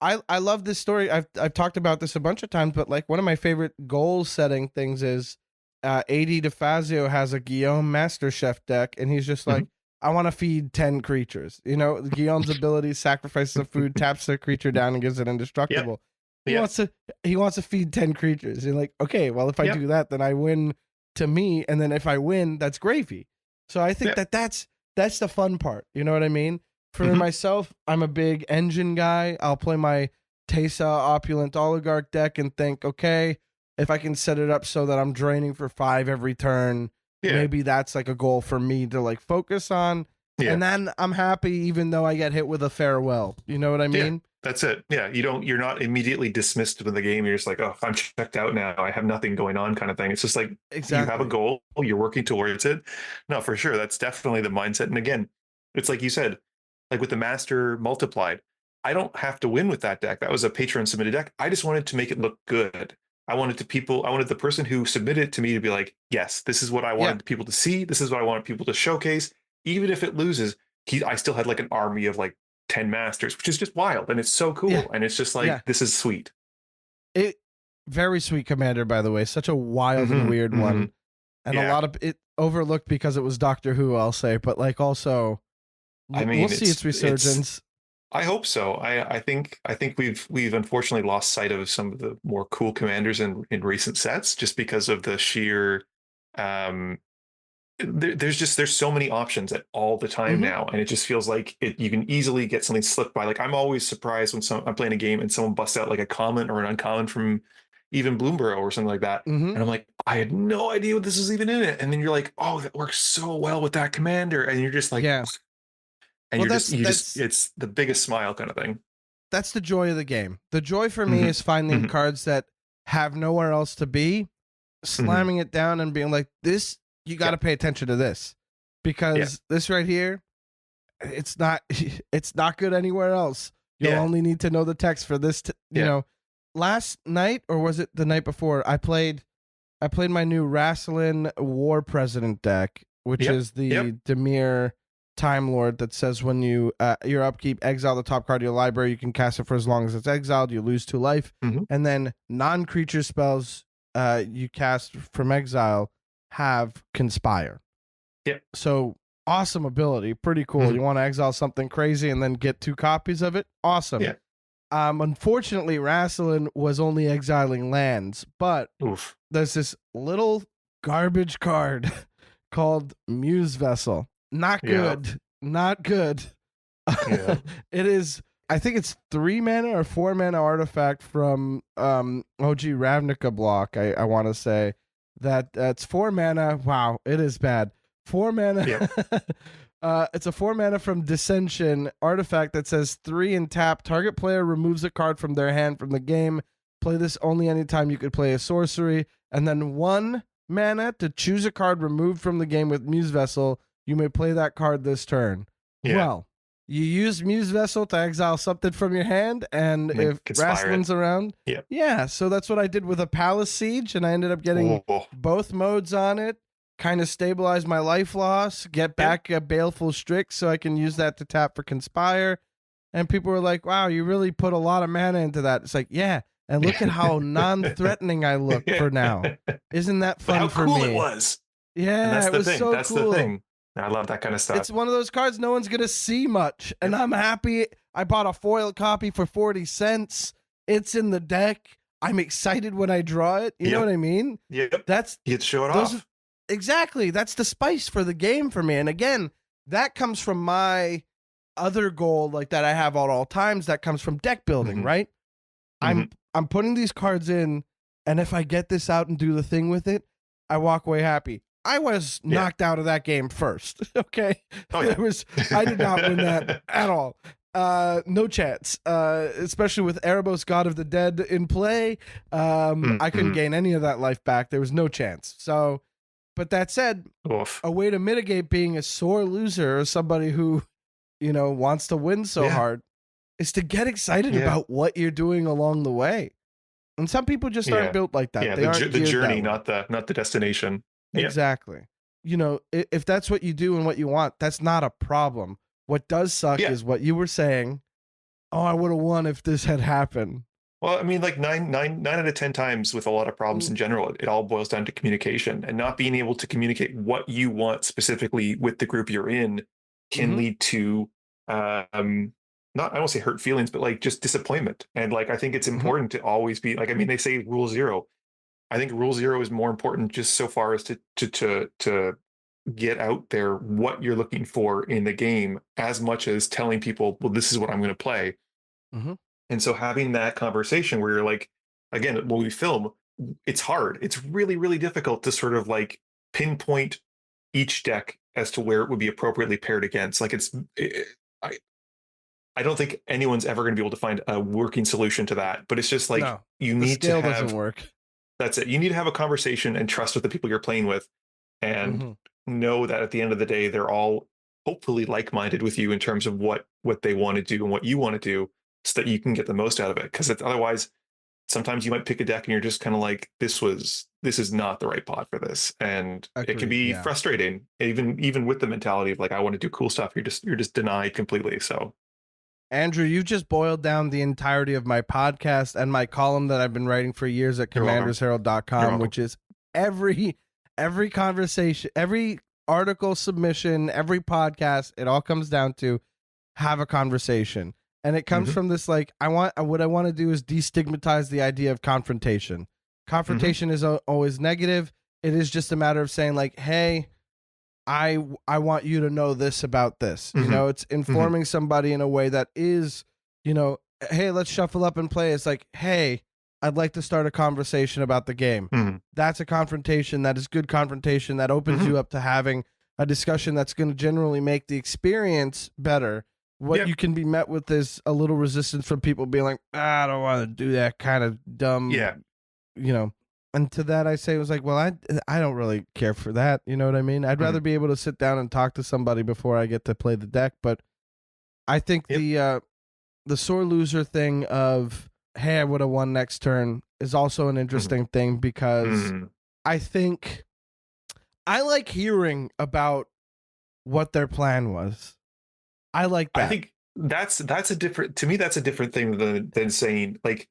I love this story. I've talked about this a bunch of times, but like one of my favorite goal setting things is AD DeFazio has a Guillaume Master Chef deck, and he's just like, I want to feed 10 creatures. Guillaume's ability sacrifices a food, taps the creature down, and gives it indestructible. He wants to feed 10 creatures. You're like, okay, well, if I do that, then I win to me, and then if I win, that's gravy. So I think that's the fun part. You know what I mean? For myself, I'm a big engine guy. I'll play my Tesa Opulent Oligarch deck and think, okay, if I can set it up so that I'm draining for 5 every turn, maybe that's like a goal for me to like focus on. And then I'm happy even though I get hit with a farewell. You know what I mean? That's it. Yeah. You're not immediately dismissed with the game. You're just like, oh, I'm checked out now. I have nothing going on kind of thing. It's just like, you have a goal, you're working towards it. No, for sure. That's definitely the mindset. And again, it's like you said, like with the Master Multiplied, I don't have to win with that deck. That was a Patreon submitted deck. I just wanted to make it look good. I wanted the person who submitted it to me to be like, yes, this is what I wanted people to see. This is what I wanted people to showcase. Even if it loses, I still had like an army of like 10 masters, which is just wild. And it's so cool. And it's just like, this is sweet. Very sweet commander, by the way. Such a wild and weird one. And a lot of it overlooked because it was Doctor Who, I'll say. But like also, I mean, we'll see its resurgence. I hope so. I think we've unfortunately lost sight of some of the more cool commanders in recent sets just because of the sheer there's so many options at all the time now, and it just feels like you can easily get something slipped by. Like I'm always surprised when I'm playing a game and someone busts out like a common or an uncommon from even Bloomborough or something like that, and I'm like, I had no idea what this was even in it, and then you're like, oh, that works so well with that commander, and you're just like, and well, it's the biggest smile kind of thing. That's the joy of the game. The joy for me is finding cards that have nowhere else to be, slamming it down and being like, this, you got to pay attention to this, because this right here, it's not good anywhere else. You'll only need to know the text for this. You know, last night, or was it the night before, I played my new Rassilin War President deck, which is the Dimir Time Lord that says when you your upkeep, exile the top card of your library, you can cast it for as long as it's exiled, you lose 2 life, and then non-creature spells you cast from exile have Conspire. So awesome ability, pretty cool. You want to exile something crazy and then get 2 copies of it, awesome. Unfortunately, Rassilin was only exiling lands, but there's this little garbage card called Muse Vessel. Not good. Not good. It is, I think it's 3 mana or 4 mana artifact from OG Ravnica block, I want to say. That's 4 mana. Wow, it is bad. 4 mana. It's a 4 mana from Dissension artifact that says 3 and tap. Target player removes a card from their hand from the game. Play this only anytime you could play a sorcery. And then 1 mana to choose a card removed from the game with Muse Vessel. You may play that card this turn. Yeah. Well, you use Muse Vessel to exile something from your hand, and if Wrestlin's around, yeah. So that's what I did with a Palace Siege, and I ended up getting both modes on it. Kind of stabilize my life loss, get back a Baleful Strix, so I can use that to tap for Conspire. And people were like, "Wow, you really put a lot of mana into that." It's like, yeah. And look at how non-threatening I look for now. Isn't that fun for me? How cool it was. Yeah, it was so cool. That's the thing. I love that kind of stuff. It's one of those cards no one's going to see much. And I'm happy. I bought a foil copy for 40 cents. It's in the deck. I'm excited when I draw it. You know what I mean? Yep. You get to show it off. Exactly. That's the spice for the game for me. And again, that comes from my other goal like that I have at all times. That comes from deck building, right? I'm putting these cards in, and if I get this out and do the thing with it, I walk away happy. I was knocked out of that game first. Okay. Oh, yeah. I did not win that at all. No chance. Especially with Erebos, God of the Dead in play. I couldn't gain any of that life back. There was no chance. So, but that said, a way to mitigate being a sore loser or somebody who, wants to win so hard is to get excited about what you're doing along the way. And some people just aren't built like that. Yeah, the journey, not the destination. Exactly. If that's what you do and what you want, that's not a problem. What does suck is what you were saying. Oh, I would have won if this had happened. Well, I mean, like nine out of 10 times with a lot of problems in general, it all boils down to communication, and not being able to communicate what you want specifically with the group you're in can lead to not, I won't say hurt feelings, but like just disappointment. And like, I think it's important to always be like, I mean, they say rule 0. I think rule 0 is more important just so far as to get out there what you're looking for in the game, as much as telling people, well, this is what I'm going to play. And so having that conversation where you're like, again, when we film, it's hard. It's really, really difficult to sort of like pinpoint each deck as to where it would be appropriately paired against. Like I don't think anyone's ever going to be able to find a working solution to that, but it's just like, you need to have, doesn't work. That's it. You need to have a conversation and trust with the people you're playing with, and know that at the end of the day, they're all hopefully like-minded with you in terms of what they want to do and what you want to do, so that you can get the most out of it. Because otherwise, sometimes you might pick a deck and you're just kind of like, this is not the right pot for this, and it can be frustrating, even with the mentality of like, I want to do cool stuff. You're just denied completely. So, Andrew, you just boiled down the entirety of my podcast and my column that I've been writing for years at commandersherald.com, which is every conversation, every article submission, every podcast, it all comes down to have a conversation. And it comes from this, like, what I want to do is destigmatize the idea of confrontation. Confrontation is always negative. It is just a matter of saying like, hey, I want you to know this about this. It's informing somebody in a way that is, hey, let's shuffle up and play. It's like, hey, I'd like to start a conversation about the game. That's a confrontation. That is good confrontation. That opens you up to having a discussion that's going to generally make the experience better. What you can be met with is a little resistance from people being like, I don't want to do that kind of dumb, And to that I say, it was like, well, I don't really care for that. You know what I mean? I'd rather be able to sit down and talk to somebody before I get to play the deck. But I think the sore loser thing of, hey, I would have won next turn is also an interesting thing, because I think I like hearing about what their plan was. I like that. I think that's a different thing than saying like,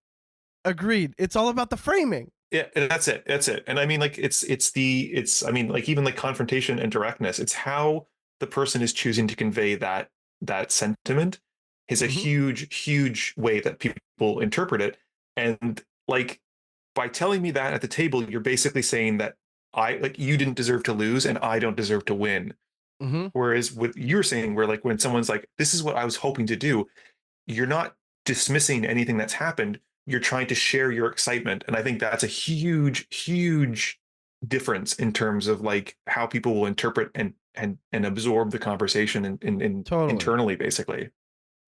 agreed. It's all about the framing. Yeah, that's it. And I mean, like, I mean, like, even like confrontation and directness, it's how the person is choosing to convey that sentiment is a huge way that people interpret it. And like, by telling me that at the table, you're basically saying that you didn't deserve to lose and I don't deserve to win. Whereas with you're saying, where like, when someone's like, this is what I was hoping to do, you're not dismissing anything that's happened. You're trying to share your excitement. And I think that's a huge difference in terms of like how people will interpret and absorb the conversation and totally. Internally, basically.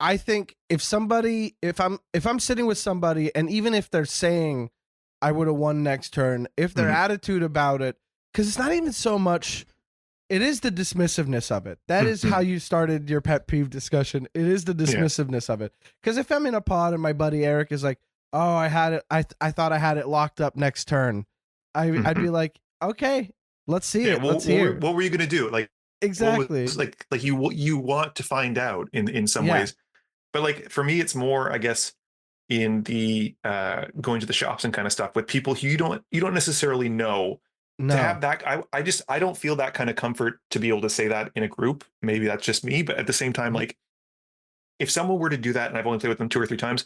I think if I'm sitting with somebody, and even if they're saying I would have won next turn, if their attitude about it, because it's not even so much, it is the dismissiveness of it. That is how you started your pet peeve discussion. It is the dismissiveness of it. Because if I'm in a pod and my buddy Eric is like, "Oh, I had it. I thought I had it locked up next turn," I'd be like, "Okay, let's see it. Let's hear." What were you gonna do? Like exactly. Like you want to find out in some ways, but like for me, it's more, I guess, in the going to the shops and kind of stuff with people who you don't necessarily know. No. To have that, I don't feel that kind of comfort to be able to say that in a group. Maybe that's just me, but at the same time, like if someone were to do that and I've only played with them 2 or 3 times,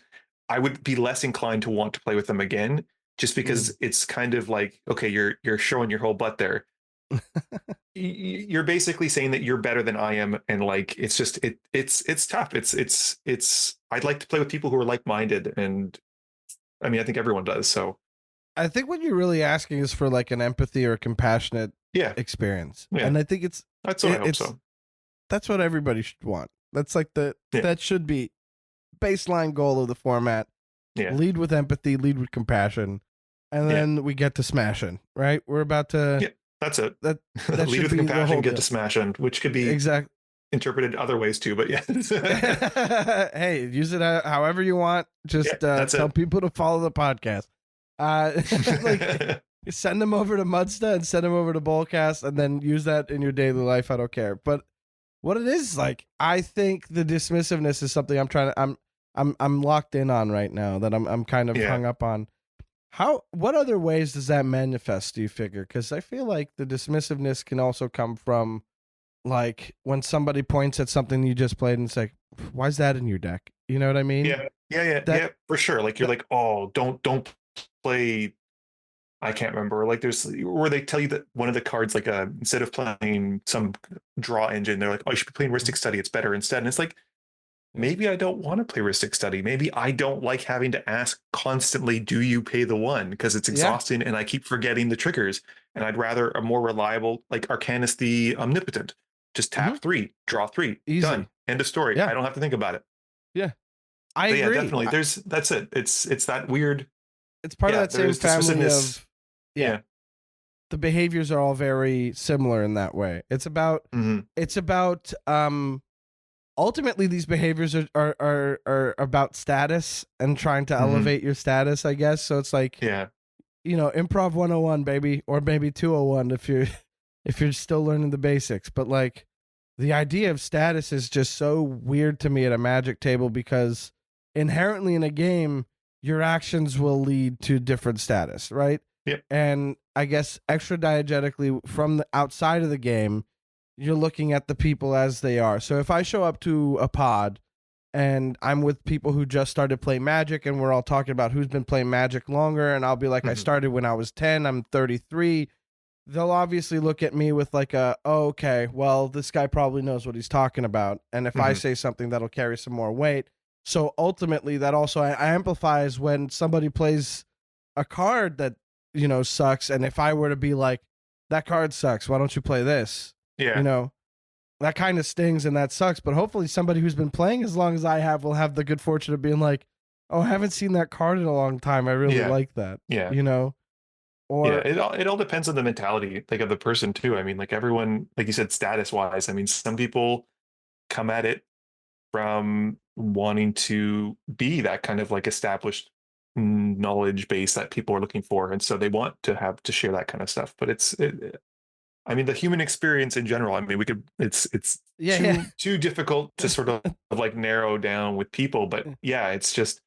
I would be less inclined to want to play with them again, just because it's kind of like, okay, you're showing your whole butt there. You're basically saying that you're better than I am, and like it's just it's tough. It's I'd like to play with people who are like-minded, and I mean I think everyone does. So I think what you're really asking is for like an empathy or a compassionate experience. Yeah. And I think that's what I hope so. That's what everybody should want. That's like that should be baseline goal of the format. Yeah. Lead with empathy, lead with compassion, and then we get to smashing, right? We're about to that's it. That lead with compassion, get to smashing, which could be interpreted other ways too, but hey, use it however you want. Just tell people to follow the podcast. Like send them over to Muddstah and send them over to Bolcast, and then use that in your daily life. I don't care. But what it is, like, I think the dismissiveness is something I'm locked in on right now, that I'm kind of hung up on. What other ways does that manifest, do you figure? Because I feel like the dismissiveness can also come from, like, when somebody points at something you just played and it's like, why is that in your deck? You know what I mean? Yeah, for sure. Like you're like, oh, don't play, I can't remember, like there's where they tell you that one of the cards, like instead of playing some draw engine, they're like, oh, you should be playing Ristic Study, it's better instead. And it's like, maybe I don't want to play Ristic Study. Maybe I don't like having to ask constantly, do you pay the 1? Because it's exhausting and I keep forgetting the triggers. And I'd rather a more reliable, like Arcanist the Omnipotent. Just tap 3, draw 3, easy, done, end of story. I don't have to think about it. I agree. Yeah, definitely. That's it. It's that weird. It's part of that same family of the behaviors are all very similar in that way. It's about ultimately these behaviors are about status and trying to elevate your status, I guess. So it's like improv 101, baby, or maybe 201 if you're still learning the basics. But like the idea of status is just so weird to me at a Magic table, because inherently in a game your actions will lead to different status, right? Yep. And I guess extra diegetically from the outside of the game, you're looking at the people as they are. So if I show up to a pod and I'm with people who just started playing Magic and we're all talking about who's been playing Magic longer, and I'll be like, I started when I was 10, I'm 33. They'll obviously look at me with like okay, well, this guy probably knows what he's talking about. And if I say something, that'll carry some more weight. So ultimately that also amplifies when somebody plays a card that, sucks. And if I were to be like, that card sucks, why don't you play this? Yeah. That kind of stings and that sucks. But hopefully somebody who's been playing as long as I have will have the good fortune of being like, oh, I haven't seen that card in a long time. I really like that. Yeah. Or it all depends on the mentality, like, of the person too. I mean, like everyone, like you said, status wise, I mean, some people come at it from wanting to be that kind of like established knowledge base that people are looking for, and so they want to have to share that kind of stuff. But I mean, the human experience in general, I mean, it's too difficult to sort of like narrow down with people. But it's just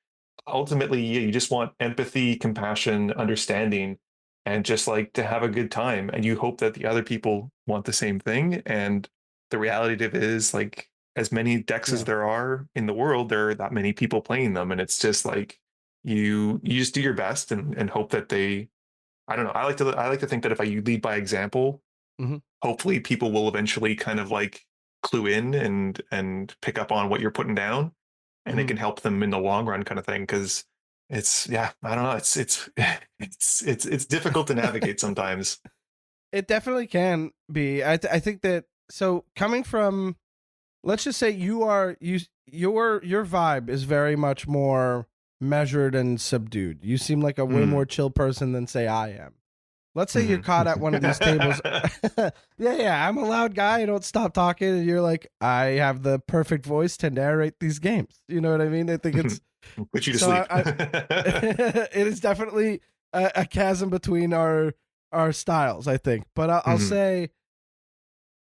ultimately you just want empathy, compassion, understanding, and just like to have a good time. And you hope that the other people want the same thing. And the reality of it is, like, as many decks as there are in the world, there are that many people playing them. And it's just like, you just do your best and hope that I don't know. I like to think that if I lead by example, hopefully people will eventually kind of like clue in and pick up on what you're putting down, and it can help them in the long run, kind of thing. Cause I don't know. It's difficult to navigate sometimes. It definitely can be. I think that, so coming from let's just say your vibe is very much more measured and subdued. You seem like a way more chill person than say I am. Let's say you're caught at one of these tables. yeah, I'm a loud guy. I don't stop talking. And you're like, I have the perfect voice to narrate these games. You know what I mean? I think it's... Put you to sleep. It is definitely a chasm between our styles, I think. But I'll say,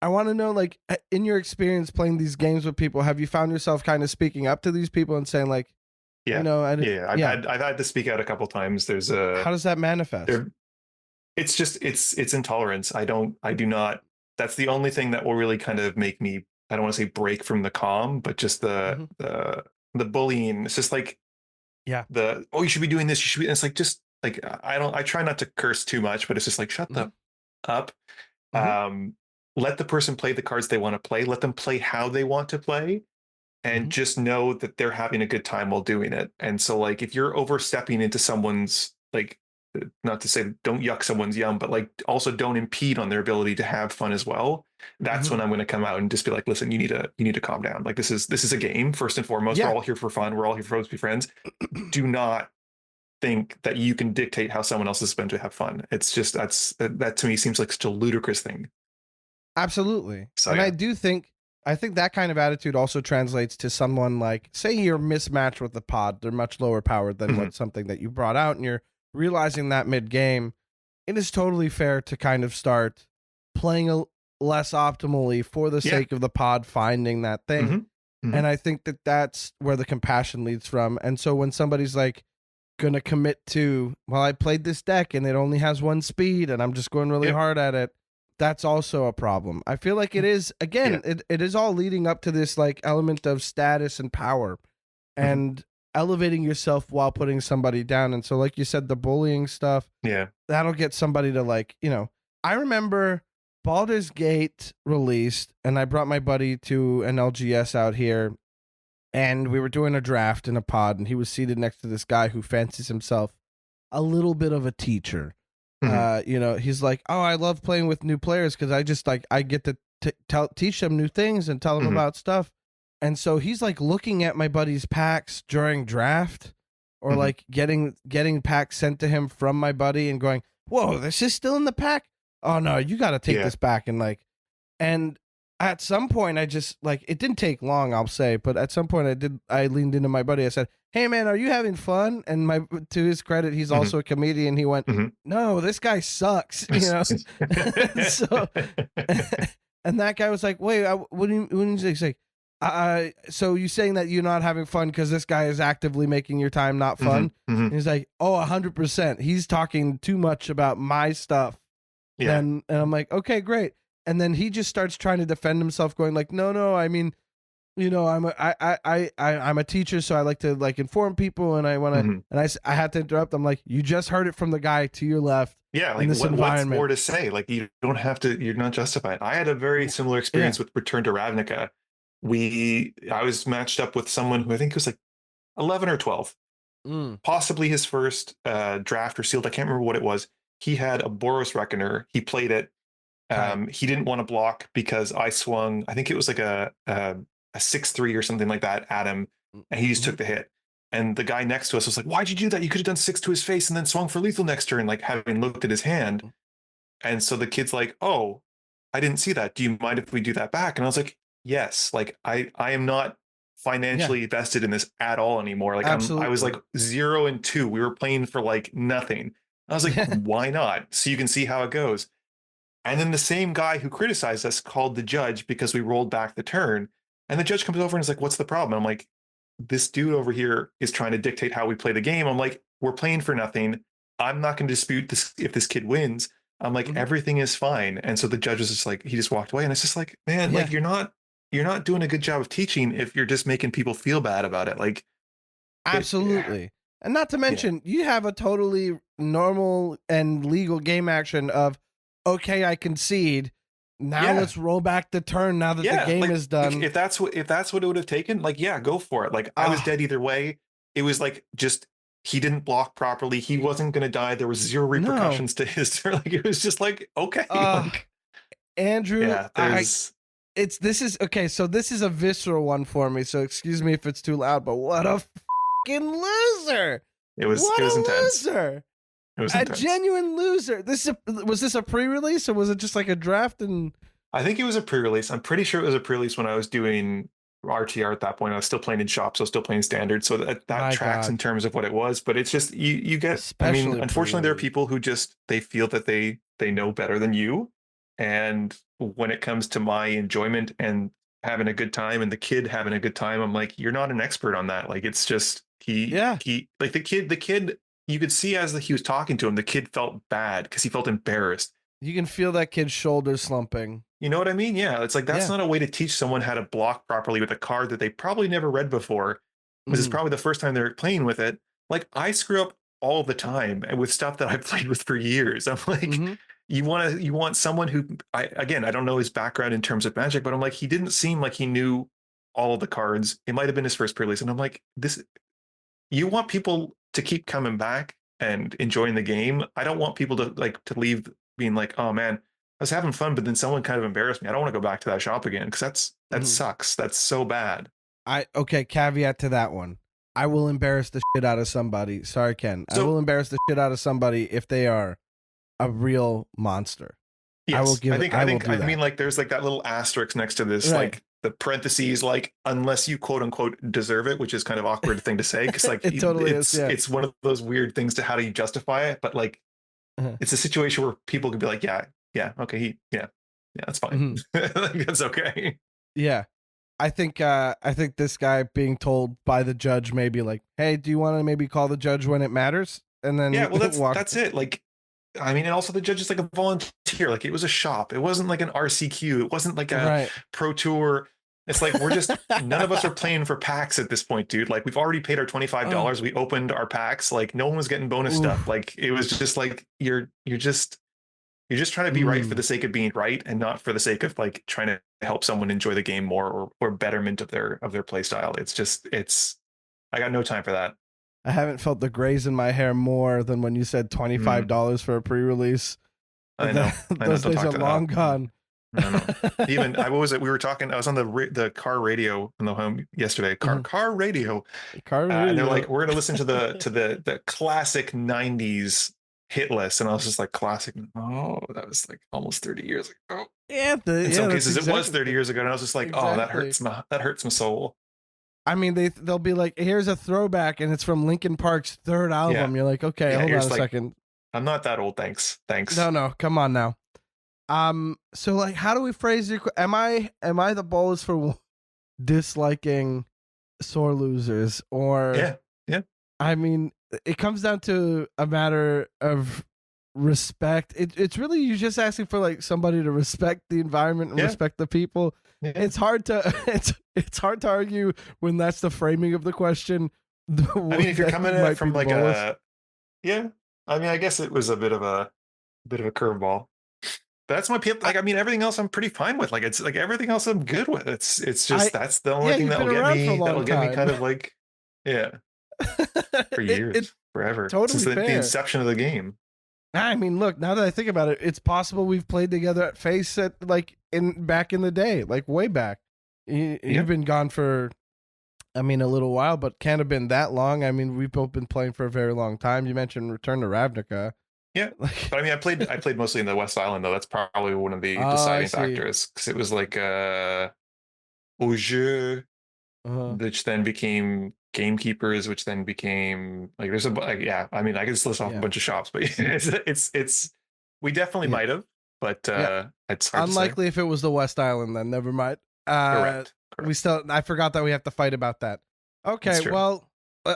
I want to know, like, in your experience playing these games with people, have you found yourself kind of speaking up to these people and saying, like, yeah, you know, I've had to speak out a couple times. There's how does that manifest? It's just it's intolerance. I do not. That's the only thing that will really kind of make me, I don't want to say break from the calm, but just the bullying. It's just like, oh, you should be doing this. You should be. And it's like, just like, I try not to curse too much, but it's just like, shut the up. Let the person play the cards they want to play. Let them play how they want to play, and just know that they're having a good time while doing it. And so, like, if you're overstepping into someone's, like, not to say don't yuck someone's yum, but like also don't impede on their ability to have fun as well. That's when I'm going to come out and just be like, listen, you need to calm down. Like, this is a game first and foremost. We're all here for fun. We're all here for us to be friends. Do not think that you can dictate how someone else is supposed to have fun. It's just, that to me seems like such a ludicrous thing. Absolutely. So, and I think that kind of attitude also translates to someone like, say you're mismatched with the pod. They're much lower powered than what something that you brought out, and you're realizing that mid-game. It is totally fair to kind of start playing less optimally for the sake of the pod finding that thing. And I think that that's where the compassion leads from. And so when somebody's like going to commit to, well, I played this deck and it only has one speed and I'm just going really hard at it, that's also a problem. I feel like it is, again, it is all leading up to this like element of status and power and elevating yourself while putting somebody down. And so, like you said, the bullying stuff, that'll get somebody to, like, you know, I remember Baldur's Gate released and I brought my buddy to an LGS out here and we were doing a draft in a pod and he was seated next to this guy who fancies himself a little bit of a teacher. You know, he's like, oh, I love playing with new players because I just like, I get to teach them new things and tell them about stuff. And so he's like looking at my buddy's packs during draft or like getting packs sent to him from my buddy and going, whoa, this is still in the pack. Oh no, you got to take this back. And like, and at some point I just like, it didn't take long, I'll say, but at some point I leaned into my buddy. I said, hey man, are you having fun? And to his credit, he's also a comedian. He went, no, this guy sucks. You know? So, and that guy was like, wait, what do you say? So you saying that you're not having fun because this guy is actively making your time not fun? And he's like, oh, 100%. He's talking too much about my stuff. And I'm like, okay, great. And then he just starts trying to defend himself, going like, no, I mean, you know, I'm a teacher, so I like to like inform people, and I want to, and I had to interrupt. I'm like, you just heard it from the guy to your left. Yeah, like what's more to say? Like, you don't have to. You're not justified. I had a very similar experience with Return to Ravnica. I was matched up with someone who I think was like 11 or 12, possibly his first draft or sealed. I can't remember what it was. He had a Boros Reckoner. He played it. He didn't want to block because I swung. I think it was like a 6-3 or something like that at him, and he just took the hit. And the guy next to us was like, why'd you do that? You could have done 6 to his face and then swung for lethal next turn, like having looked at his hand. And so the kid's like, oh, I didn't see that. Do you mind if we do that back? And I was like, yes. Like, I am not financially vested in this at all anymore. Like, I was like 0 and 2. We were playing for like nothing. I was like, why not? So you can see how it goes. And then the same guy who criticized us called the judge because we rolled back the turn. And the judge comes over and is like, what's the problem? I'm like, this dude over here is trying to dictate how we play the game. I'm like, we're playing for nothing. I'm not going to dispute this if this kid wins. I'm like, everything is fine. And so the judge was just like, he just walked away. And it's just like, man, like, you're not doing a good job of teaching if you're just making people feel bad about it. Like, absolutely. And not to mention, you have a totally normal and legal game action of, okay, I concede. Now let's roll back the turn now that the game is done. If that's what it would have taken, like, go for it. Like, I was dead either way. It was like, just, he didn't block properly. He wasn't going to die. There was zero repercussions to his turn. Like, it was just like, okay. Andrew, this is okay. So this is a visceral one for me. So excuse me if it's too loud, but what a fucking loser! It was intense. Loser! It was a genuine loser. Was this a pre-release or was it just like a draft? And I think it was a pre-release. I'm pretty sure it was a pre-release when I was doing RTR at that point. I was still playing in shops, so I was still playing standard. So that tracks in terms of what it was. But it's just you get. Especially I mean, unfortunately, there are people who just they feel that they know better than you, and when it comes to my enjoyment and having a good time and the kid having a good time, I'm like, you're not an expert on that. Like it's just he like the kid. You could see as he was talking to him, the kid felt bad because he felt embarrassed. You can feel that kid's shoulders slumping. You know what I mean? Yeah. It's like, that's not a way to teach someone how to block properly with a card that they probably never read before. This is probably the first time they're playing with it. Like I screw up all the time and with stuff that I've played with for years. I'm like, you want someone who, I don't know his background in terms of Magic, but I'm like, he didn't seem like he knew all of the cards. It might've been his first pre-release. And I'm like, you want people to keep coming back and enjoying the game. I don't want people to leave being like, oh man, I was having fun, but then someone kind of embarrassed me. I don't want to go back to that shop again because that sucks. That's so bad. Caveat to that one. I will embarrass the shit out of somebody. Sorry, Ken. I will embarrass the shit out of somebody if they are a real monster. Yes, I mean, like, there's like that little asterisk next to this, like the parentheses, like, unless you quote unquote deserve it, which is kind of awkward thing to say because like it's one of those weird things to how do you justify it, but like it's a situation where people could be like, yeah, okay, that's fine. That's okay. Yeah. I think this guy being told by the judge maybe like, hey, do you want to maybe call the judge when it matters? And then that's it. Like, I mean, and also the judge is like a volunteer. Like it was a shop. It wasn't like an RCQ. It wasn't like a pro tour. It's like we're just none of us are playing for packs at this point, dude. Like we've already paid our $25. We opened our packs. Like no one was getting bonus stuff. Like it was just like you're just trying to be right for the sake of being right and not for the sake of like trying to help someone enjoy the game more or betterment of their play style. I got no time for that. I haven't felt the grays in my hair more than when you said $25 for a pre-release. I know. Those days are long gone. Even what was it? We were talking. I was on the car radio on the home yesterday. Car radio. And they're like, we're gonna listen to the classic '90s hit list, and I was just like, classic. Oh, that was like almost 30 years ago. Yeah. In some cases, it was 30 years ago, and I was just like, oh, that hurts my soul. I mean, they'll be like, here's a throwback, and it's from Linkin Park's third album. Yeah. You're like, okay, hold on a second. I'm not that old, thanks. No, come on now. So like, how do we phrase your? Am I the bolus for disliking sore losers, or yeah? I mean, it comes down to a matter of respect. It's really you just asking for like somebody to respect the environment and respect the people. Yeah. It's hard to argue when that's the framing of the question. I mean, if you're coming at it from like I mean, I guess it was a bit of a curveball. That's my people. Like, I mean, everything else I'm pretty fine with. Like, it's like everything else I'm good with. It's just that's the only thing that'll get me kind of like, for years, forever, totally since the inception of the game. I mean, look, now that I think about it, it's possible we've played together at Face at like back in the day, like way back. You've been gone for, I mean, a little while, but can't have been that long. I mean, we've both been playing for a very long time. You mentioned Return to Ravnica. Yeah, but I mean, I played mostly in the West Island though. That's probably one of the deciding factors because it was like Au Jeu, which then became Gamekeepers, which then became like there's I mean, I could just list off a bunch of shops, but it's we definitely might have, but it's hard unlikely to say. If it was the West Island, then never mind. Correct. I forgot that we have to fight about that. Okay, well.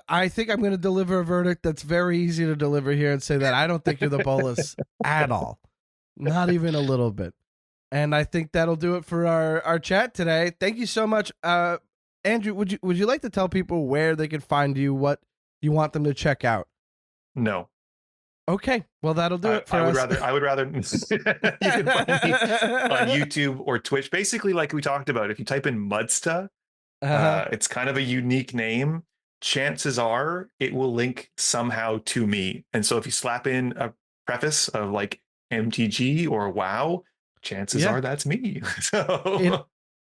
I think I'm going to deliver a verdict that's very easy to deliver here and say that I don't think you're the bolus at all. Not even a little bit. And I think that'll do it for our chat today. Thank you so much. Andrew, would you like to tell people where they can find you, what you want them to check out? No. Okay. Well, that'll do it for us. I would rather you can find me on YouTube or Twitch. Basically, like we talked about, if you type in Muddstah, it's kind of a unique name. Chances are it will link somehow to me. And so if you slap in a preface of like MTG or WoW, chances are that's me. So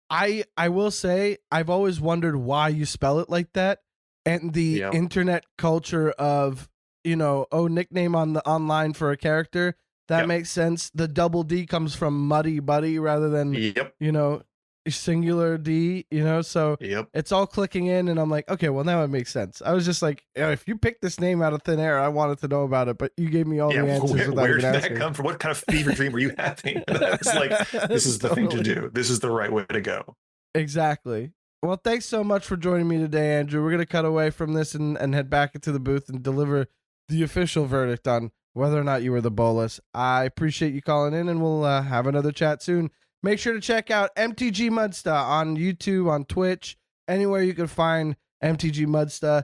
I will say I've always wondered why you spell it like that, and the internet culture of, you know, nickname on the online for a character, that makes sense. The double D comes from Muddy Buddy rather than you know, singular D, you know, so it's all clicking in, and I'm like, okay, well, now it makes sense. I was just like, if you picked this name out of thin air, I wanted to know about it, but you gave me all the answers. Where did that come from? What kind of fever dream were you having? I was like, this is the thing to do. This is the right way to go. Exactly. Well, thanks so much for joining me today, Andrew. We're going to cut away from this and head back into the booth and deliver the official verdict on whether or not you were the bolus. I appreciate you calling in, and we'll have another chat soon. Make sure to check out MTGMuddstah on YouTube, on Twitch, anywhere you can find MTGMuddstah.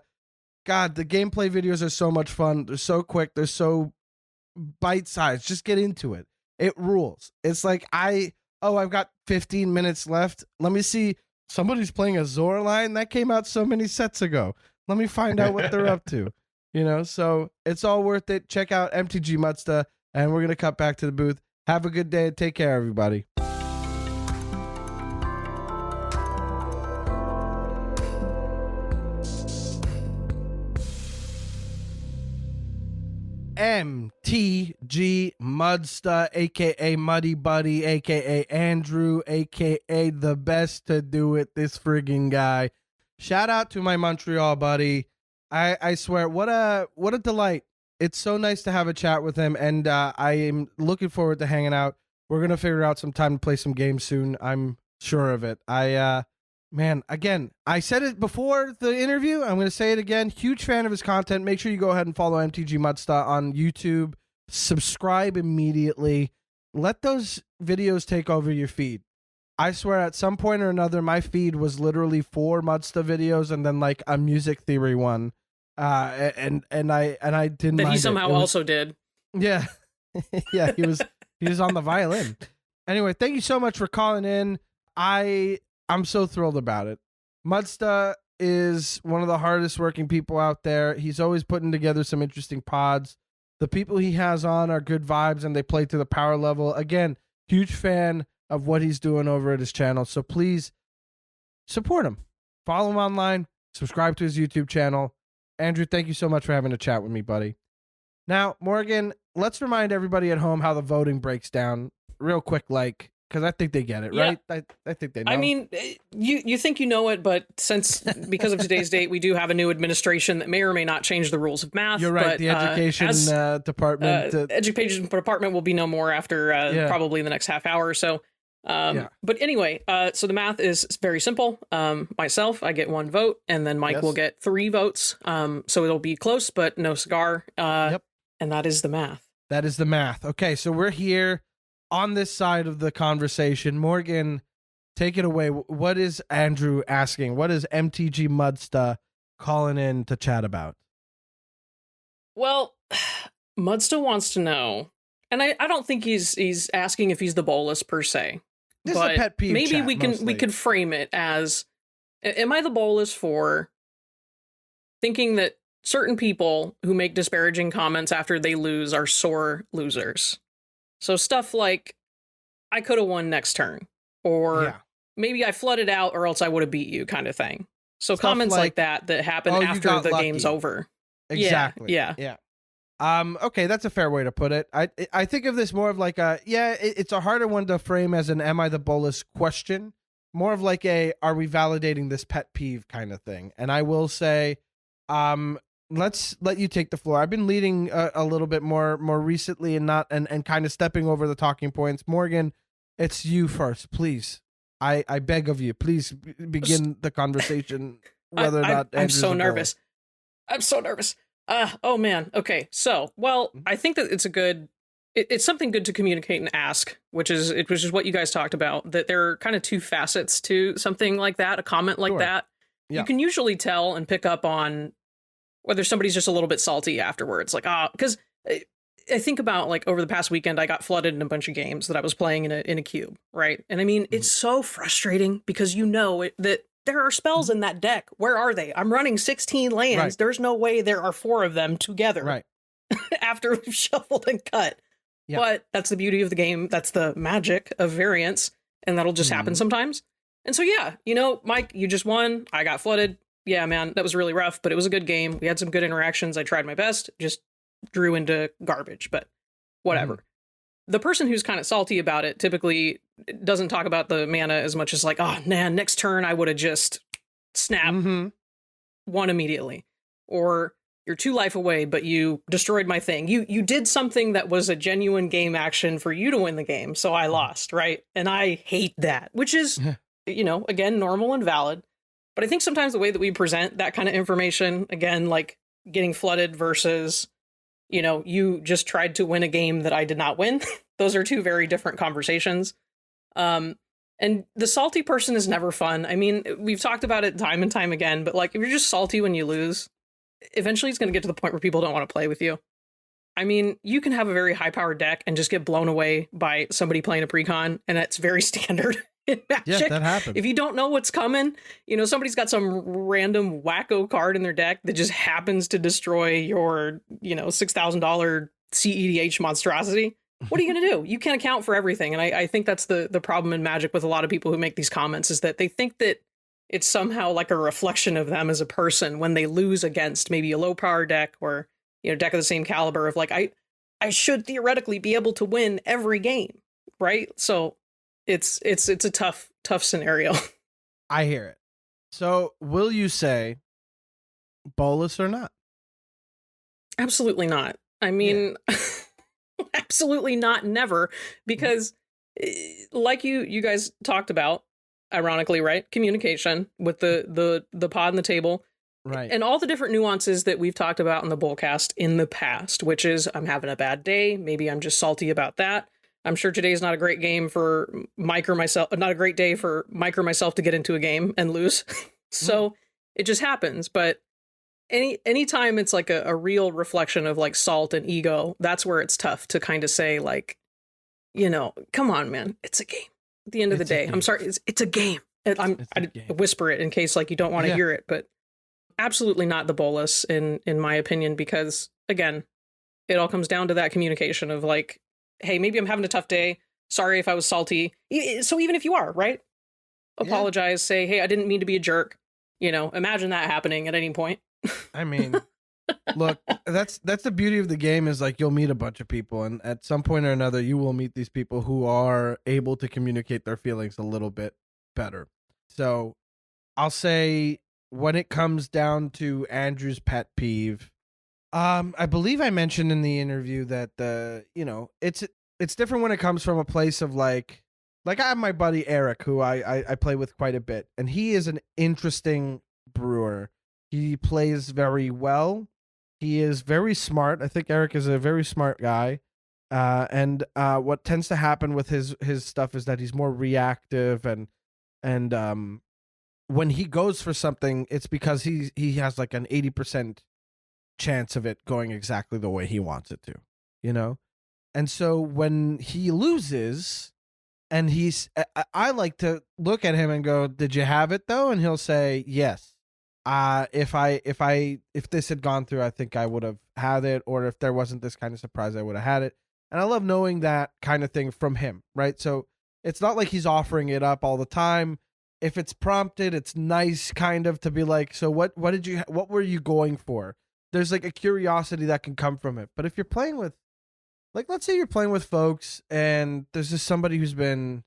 God, the gameplay videos are so much fun. They're so quick. They're so bite-sized. Just get into it. It rules. It's like, I've got 15 minutes left. Let me see. Somebody's playing a Zora line that came out so many sets ago. Let me find out what they're up to. You know, so it's all worth it. Check out MTGMuddstah, and we're going to cut back to the booth. Have a good day. Take care, everybody. MTGMuddstah, aka Muddy Buddy, aka Andrew, aka the best to do it, this friggin' guy. Shout out to my Montreal buddy. I swear, what a delight. It's so nice to have a chat with him, and I am looking forward to hanging out. We're gonna figure out some time to play some games soon. I'm sure of it. Man, again, I said it before the interview. I'm going to say it again. Huge fan of his content. Make sure you go ahead and follow MTGMuddstah on YouTube. Subscribe immediately. Let those videos take over your feed. I swear, at some point or another, my feed was literally 4 Muddstah videos and then like a music theory one. And I didn't. That mind he somehow also did. Yeah, yeah. He was on the violin. Anyway, thank you so much for calling in. I'm so thrilled about it. Muddstah is one of the hardest working people out there. He's always putting together some interesting pods. The people he has on are good vibes, and they play to the power level. Again, huge fan of what he's doing over at his channel. So please support him. Follow him online. Subscribe to his YouTube channel. Andrew, thank you so much for having a chat with me, buddy. Now, Morgan, let's remind everybody at home how the voting breaks down real quick, because I think they get it, right? I think they know. I mean, you think you know it, but because of today's date, we do have a new administration that may or may not change the rules of math. You're right. But, the education department. Education department will be no more after probably in the next half hour or so. But anyway, so the math is very simple. Myself, I get 1 vote, and then Mike will get 3 votes. So it'll be close, but no cigar. And that is the math. That is the math. Okay, so we're here on this side of the conversation. Morgan, take it away. What is Andrew asking? What is MTGMuddstah calling in to chat about? Well, Muddstah wants to know, and I don't think he's asking if he's the bolus per se. This is a pet peeve. Maybe chat, we could frame it as, am I the bolus for thinking that certain people who make disparaging comments after they lose are sore losers? So stuff like, I could have won next turn, or maybe I flooded out or else I would have beat you, kind of thing. So stuff comments like that happen after the game's over. Exactly. Yeah. Okay, that's a fair way to put it. I think of this more of like it's a harder one to frame as an am I the bolus question. More of like are we validating this pet peeve kind of thing. And I will say, let's let you take the floor. I've been leading a little bit more recently and kind of stepping over the talking points. Morgan, it's you first, please. I beg of you, please begin the conversation. Whether or not I'm so nervous. I'm so nervous. Oh man. Okay. So, well, I think that it's something good to communicate and ask, which is what you guys talked about, that there are kind of 2 facets to something like that, a comment like that. Yeah. You can usually tell and pick up on whether somebody's just a little bit salty afterwards. Like, because I think about, like, over the past weekend, I got flooded in a bunch of games that I was playing in a cube, right? And I mean, it's so frustrating because that there are spells in that deck. Where are they? I'm running 16 lands. Right. There's no way there are 4 of them together. Right. After we've shuffled and cut. Yeah. But that's the beauty of the game. That's the magic of variance. And that'll just happen sometimes. And so, yeah, Mike, you just won. I got flooded. Yeah, man, that was really rough, but it was a good game. We had some good interactions. I tried my best, just drew into garbage, but whatever. The person who's kind of salty about it typically doesn't talk about the mana as much as like, oh, man, next turn I would have just snapped one immediately. Or you're 2 life away, but you destroyed my thing. You did something that was a genuine game action for you to win the game, so I lost, right? And I hate that, which is, again, normal and valid. But I think sometimes the way that we present that kind of information, again, like getting flooded versus, you just tried to win a game that I did not win. Those are 2 very different conversations. And the salty person is never fun. I mean, we've talked about it time and time again, but like, if you're just salty when you lose, eventually it's going to get to the point where people don't want to play with you. I mean, you can have a very high powered deck and just get blown away by somebody playing a precon, and that's very standard. In Magic. Yeah, that happens. If you don't know what's coming, somebody's got some random wacko card in their deck that just happens to destroy your, $6,000 CEDH monstrosity. What are you going to do? You can't account for everything. And I think that's the problem in Magic with a lot of people who make these comments, is that they think that it's somehow like a reflection of them as a person when they lose against maybe a low power deck or, deck of the same caliber of like, I should theoretically be able to win every game. Right. So it's a tough scenario. I hear it. So will you say bolus or not? Absolutely not. I mean, absolutely not, never, because like you guys talked about, ironically, right? Communication with the pod and the table. Right. And all the different nuances that we've talked about in the Bolcast in the past, which is I'm having a bad day. Maybe I'm just salty about that. I'm sure today is not a great game for Mike or myself, not a great day for Mike or myself to get into a game and lose. So it just happens. But anytime it's like a real reflection of like salt and ego, that's where it's tough to kind of say like, come on, man, it's a game. At the end of the day, I'm sorry, it's a game. I whisper it in case like you don't want to hear it, but absolutely not the bolus in my opinion, because again, it all comes down to that communication of like, hey, maybe I'm having a tough day. Sorry if I was salty. So even if you are, right? Apologize, say, hey, I didn't mean to be a jerk. Imagine that happening at any point. I mean, look, that's the beauty of the game, is like you'll meet a bunch of people, and at some point or another you will meet these people who are able to communicate their feelings a little bit better. So I'll say, when it comes down to Andrew's pet peeve, I believe I mentioned in the interview that it's different when it comes from a place of like I have my buddy Eric, who I play with quite a bit, and he is an interesting brewer. He plays very well. He is very smart. I think Eric is a very smart guy. And what tends to happen with his stuff is that he's more reactive, and when he goes for something, it's because he has like an 80% chance of it going exactly the way he wants it to, And so when he loses, and I like to look at him and go, "Did you have it though?" And he'll say, "Yes. If this had gone through, I think I would have had it, or if there wasn't this kind of surprise, I would have had it." And I love knowing that kind of thing from him, right? So it's not like he's offering it up all the time. If it's prompted, it's nice kind of to be like, "So what were you going for?" There's like a curiosity that can come from it. But if you're playing with, like, let's say you're playing with folks and there's just somebody who's been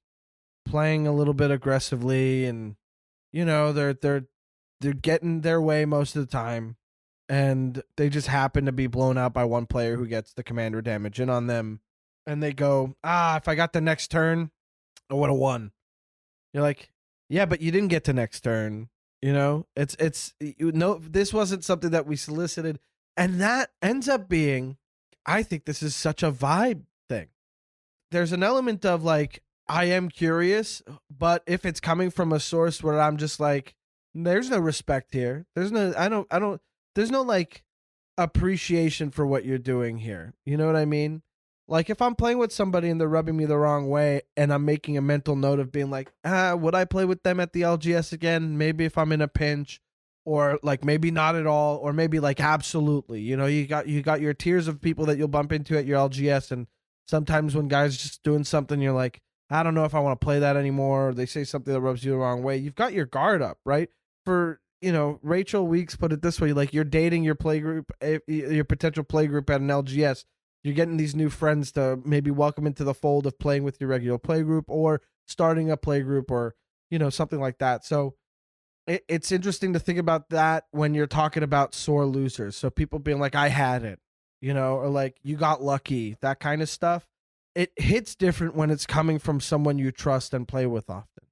playing a little bit aggressively, and they're getting their way most of the time, and they just happen to be blown out by one player who gets the commander damage in on them, and they go, if I got the next turn, I would have won. You're like, yeah, but you didn't get to next turn. This wasn't something that we solicited. And that ends up being, I think this is such a vibe thing. There's an element of like, I am curious, but if it's coming from a source where I'm just like, there's no respect here. There's no like appreciation for what you're doing here. You know what I mean? Like if I'm playing with somebody and they're rubbing me the wrong way, and I'm making a mental note of being like, would I play with them at the LGS again? Maybe if I'm in a pinch, or like maybe not at all, or maybe like absolutely. You got your tiers of people that you'll bump into at your LGS, and sometimes when guys just doing something, you're like, I don't know if I want to play that anymore. Or they say something that rubs you the wrong way. You've got your guard up, right? For, Rachel Weeks put it this way, like, you're dating your playgroup, your potential playgroup at an LGS. You're getting these new friends to maybe welcome into the fold of playing with your regular playgroup or starting a playgroup or, something like that. So it's interesting to think about that when you're talking about sore losers. So people being like, I had it, or like, you got lucky, that kind of stuff. It hits different when it's coming from someone you trust and play with often.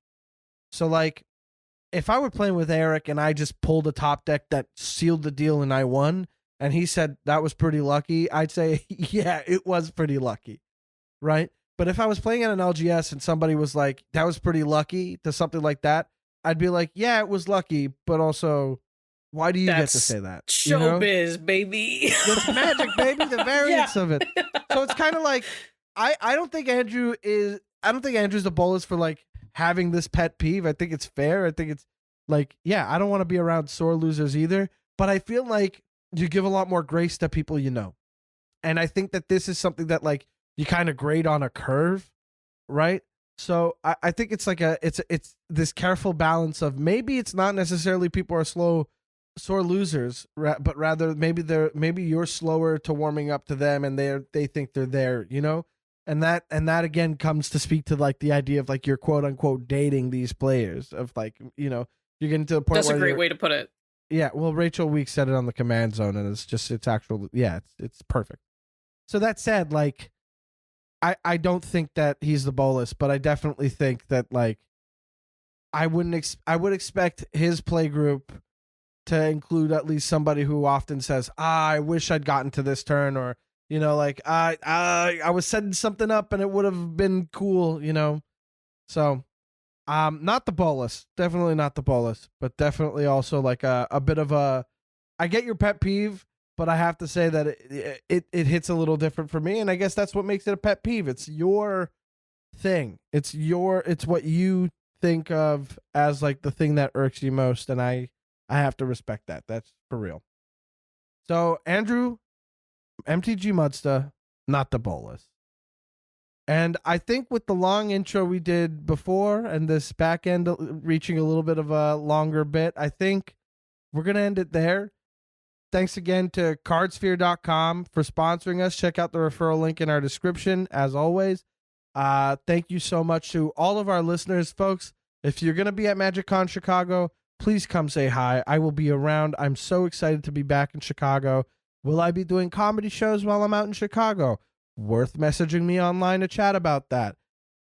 So like, if I were playing with Eric and I just pulled a top deck that sealed the deal and I won, and he said that was pretty lucky, I'd say, yeah, it was pretty lucky, right? But if I was playing at an LGS and somebody was like, that was pretty lucky to something like that, I'd be like, yeah, it was lucky, but also, why do you get to say that? Showbiz, baby. It's magic, baby, the variance of it. So it's kind of like, I don't think Andrew's the bolus for like having this pet peeve. I think it's fair. I think it's like, yeah, I don't want to be around sore losers either, but I feel like you give a lot more grace to people you know. And I think that this is something that like you kind of grade on a curve, right? So I think it's like it's this careful balance of maybe it's not necessarily people are sore losers, but rather maybe you're slower to warming up to them and they think they're there, and that again comes to speak to like the idea of like you're quote unquote dating these players of like, you're getting to the point. That's a great way to put it. Yeah, well, Rachel Weeks said it on the command zone, and it's perfect. So that said, like, I don't think that he's the bolus, but I definitely think that like I would expect his play group to include at least somebody who often says, I wish I'd gotten to this turn, or like I was setting something up and it would have been cool, So not the bolus, definitely not the bolus, but definitely also like a bit of a, I get your pet peeve, but I have to say that it hits a little different for me. And I guess that's what makes it a pet peeve. It's your thing. It's what you think of as like the thing that irks you most. And I have to respect that. That's for real. So Andrew, MTGMuddstah, not the bolus. And I think with the long intro we did before and this back end reaching a little bit of a longer bit, I think we're going to end it there. Thanks again to cardsphere.com for sponsoring us. Check out the referral link in our description, as always. Thank you so much to all of our listeners, folks. If you're going to be at MagicCon Chicago, please come say hi. I will be around. I'm so excited to be back in Chicago. Will I be doing comedy shows while I'm out in Chicago? Worth messaging me online to chat about that.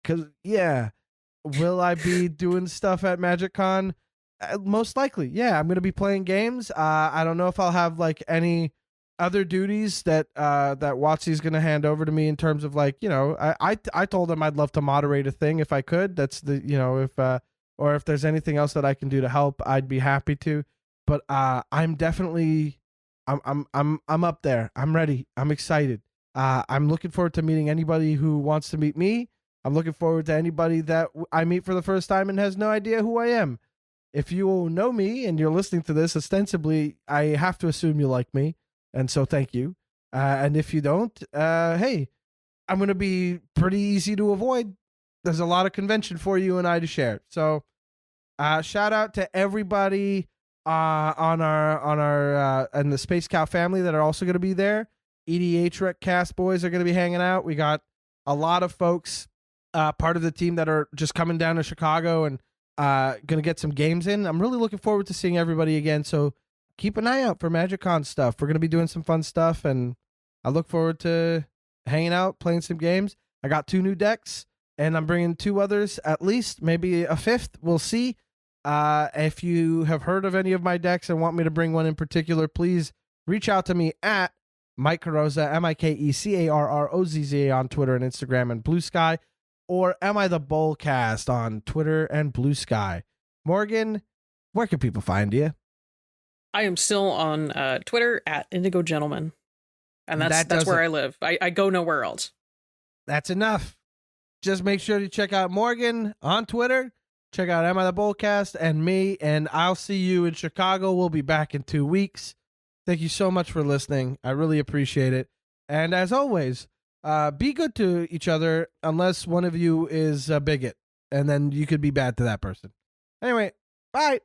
Because, yeah, will I be doing stuff at MagicCon? Most likely, yeah. I'm going to be playing games. I don't know if I'll have like any other duties that Watsy's going to hand over to me in terms of like, I told him I'd love to moderate a thing if I could. That's the, if there's anything else that I can do to help, I'd be happy to. But I'm definitely, I'm up there. I'm ready. I'm excited. I'm looking forward to meeting anybody who wants to meet me. I'm looking forward to anybody that I meet for the first time and has no idea who I am. If you know me and you're listening to this, ostensibly, I have to assume you like me. And so thank you. And if you don't, hey, I'm going to be pretty easy to avoid. There's a lot of convention for you and I to share. So shout out to everybody on our and the Space Cow family that are also going to be there. EDH Rec Cast boys are going to be hanging out. We got a lot of folks part of the team that are just coming down to Chicago and gonna get some games in. I'm really looking forward to seeing everybody again, so keep an eye out for MagicCon stuff. We're gonna be doing some fun stuff, and I look forward to hanging out, playing some games. I got 2 new decks, and I'm bringing 2 others, at least, maybe a 5th. We'll see. If you have heard of any of my decks and want me to bring one in particular, please reach out to me at Mike Carrozza, MikeCarrozza on Twitter and Instagram and Blue Sky, or Am I The Bolcast on Twitter and Blue Sky. Morgan, where can people find you? I am still on Twitter at Indigo Gentleman. And that's where I live. I go nowhere else. That's enough. Just make sure to check out Morgan on Twitter. Check out Am I The Bolcast and me, and I'll see you in Chicago. We'll be back in 2 weeks. Thank you so much for listening. I really appreciate it. And as always, Be good to each other unless one of you is a bigot, and then you could be bad to that person. Anyway, bye.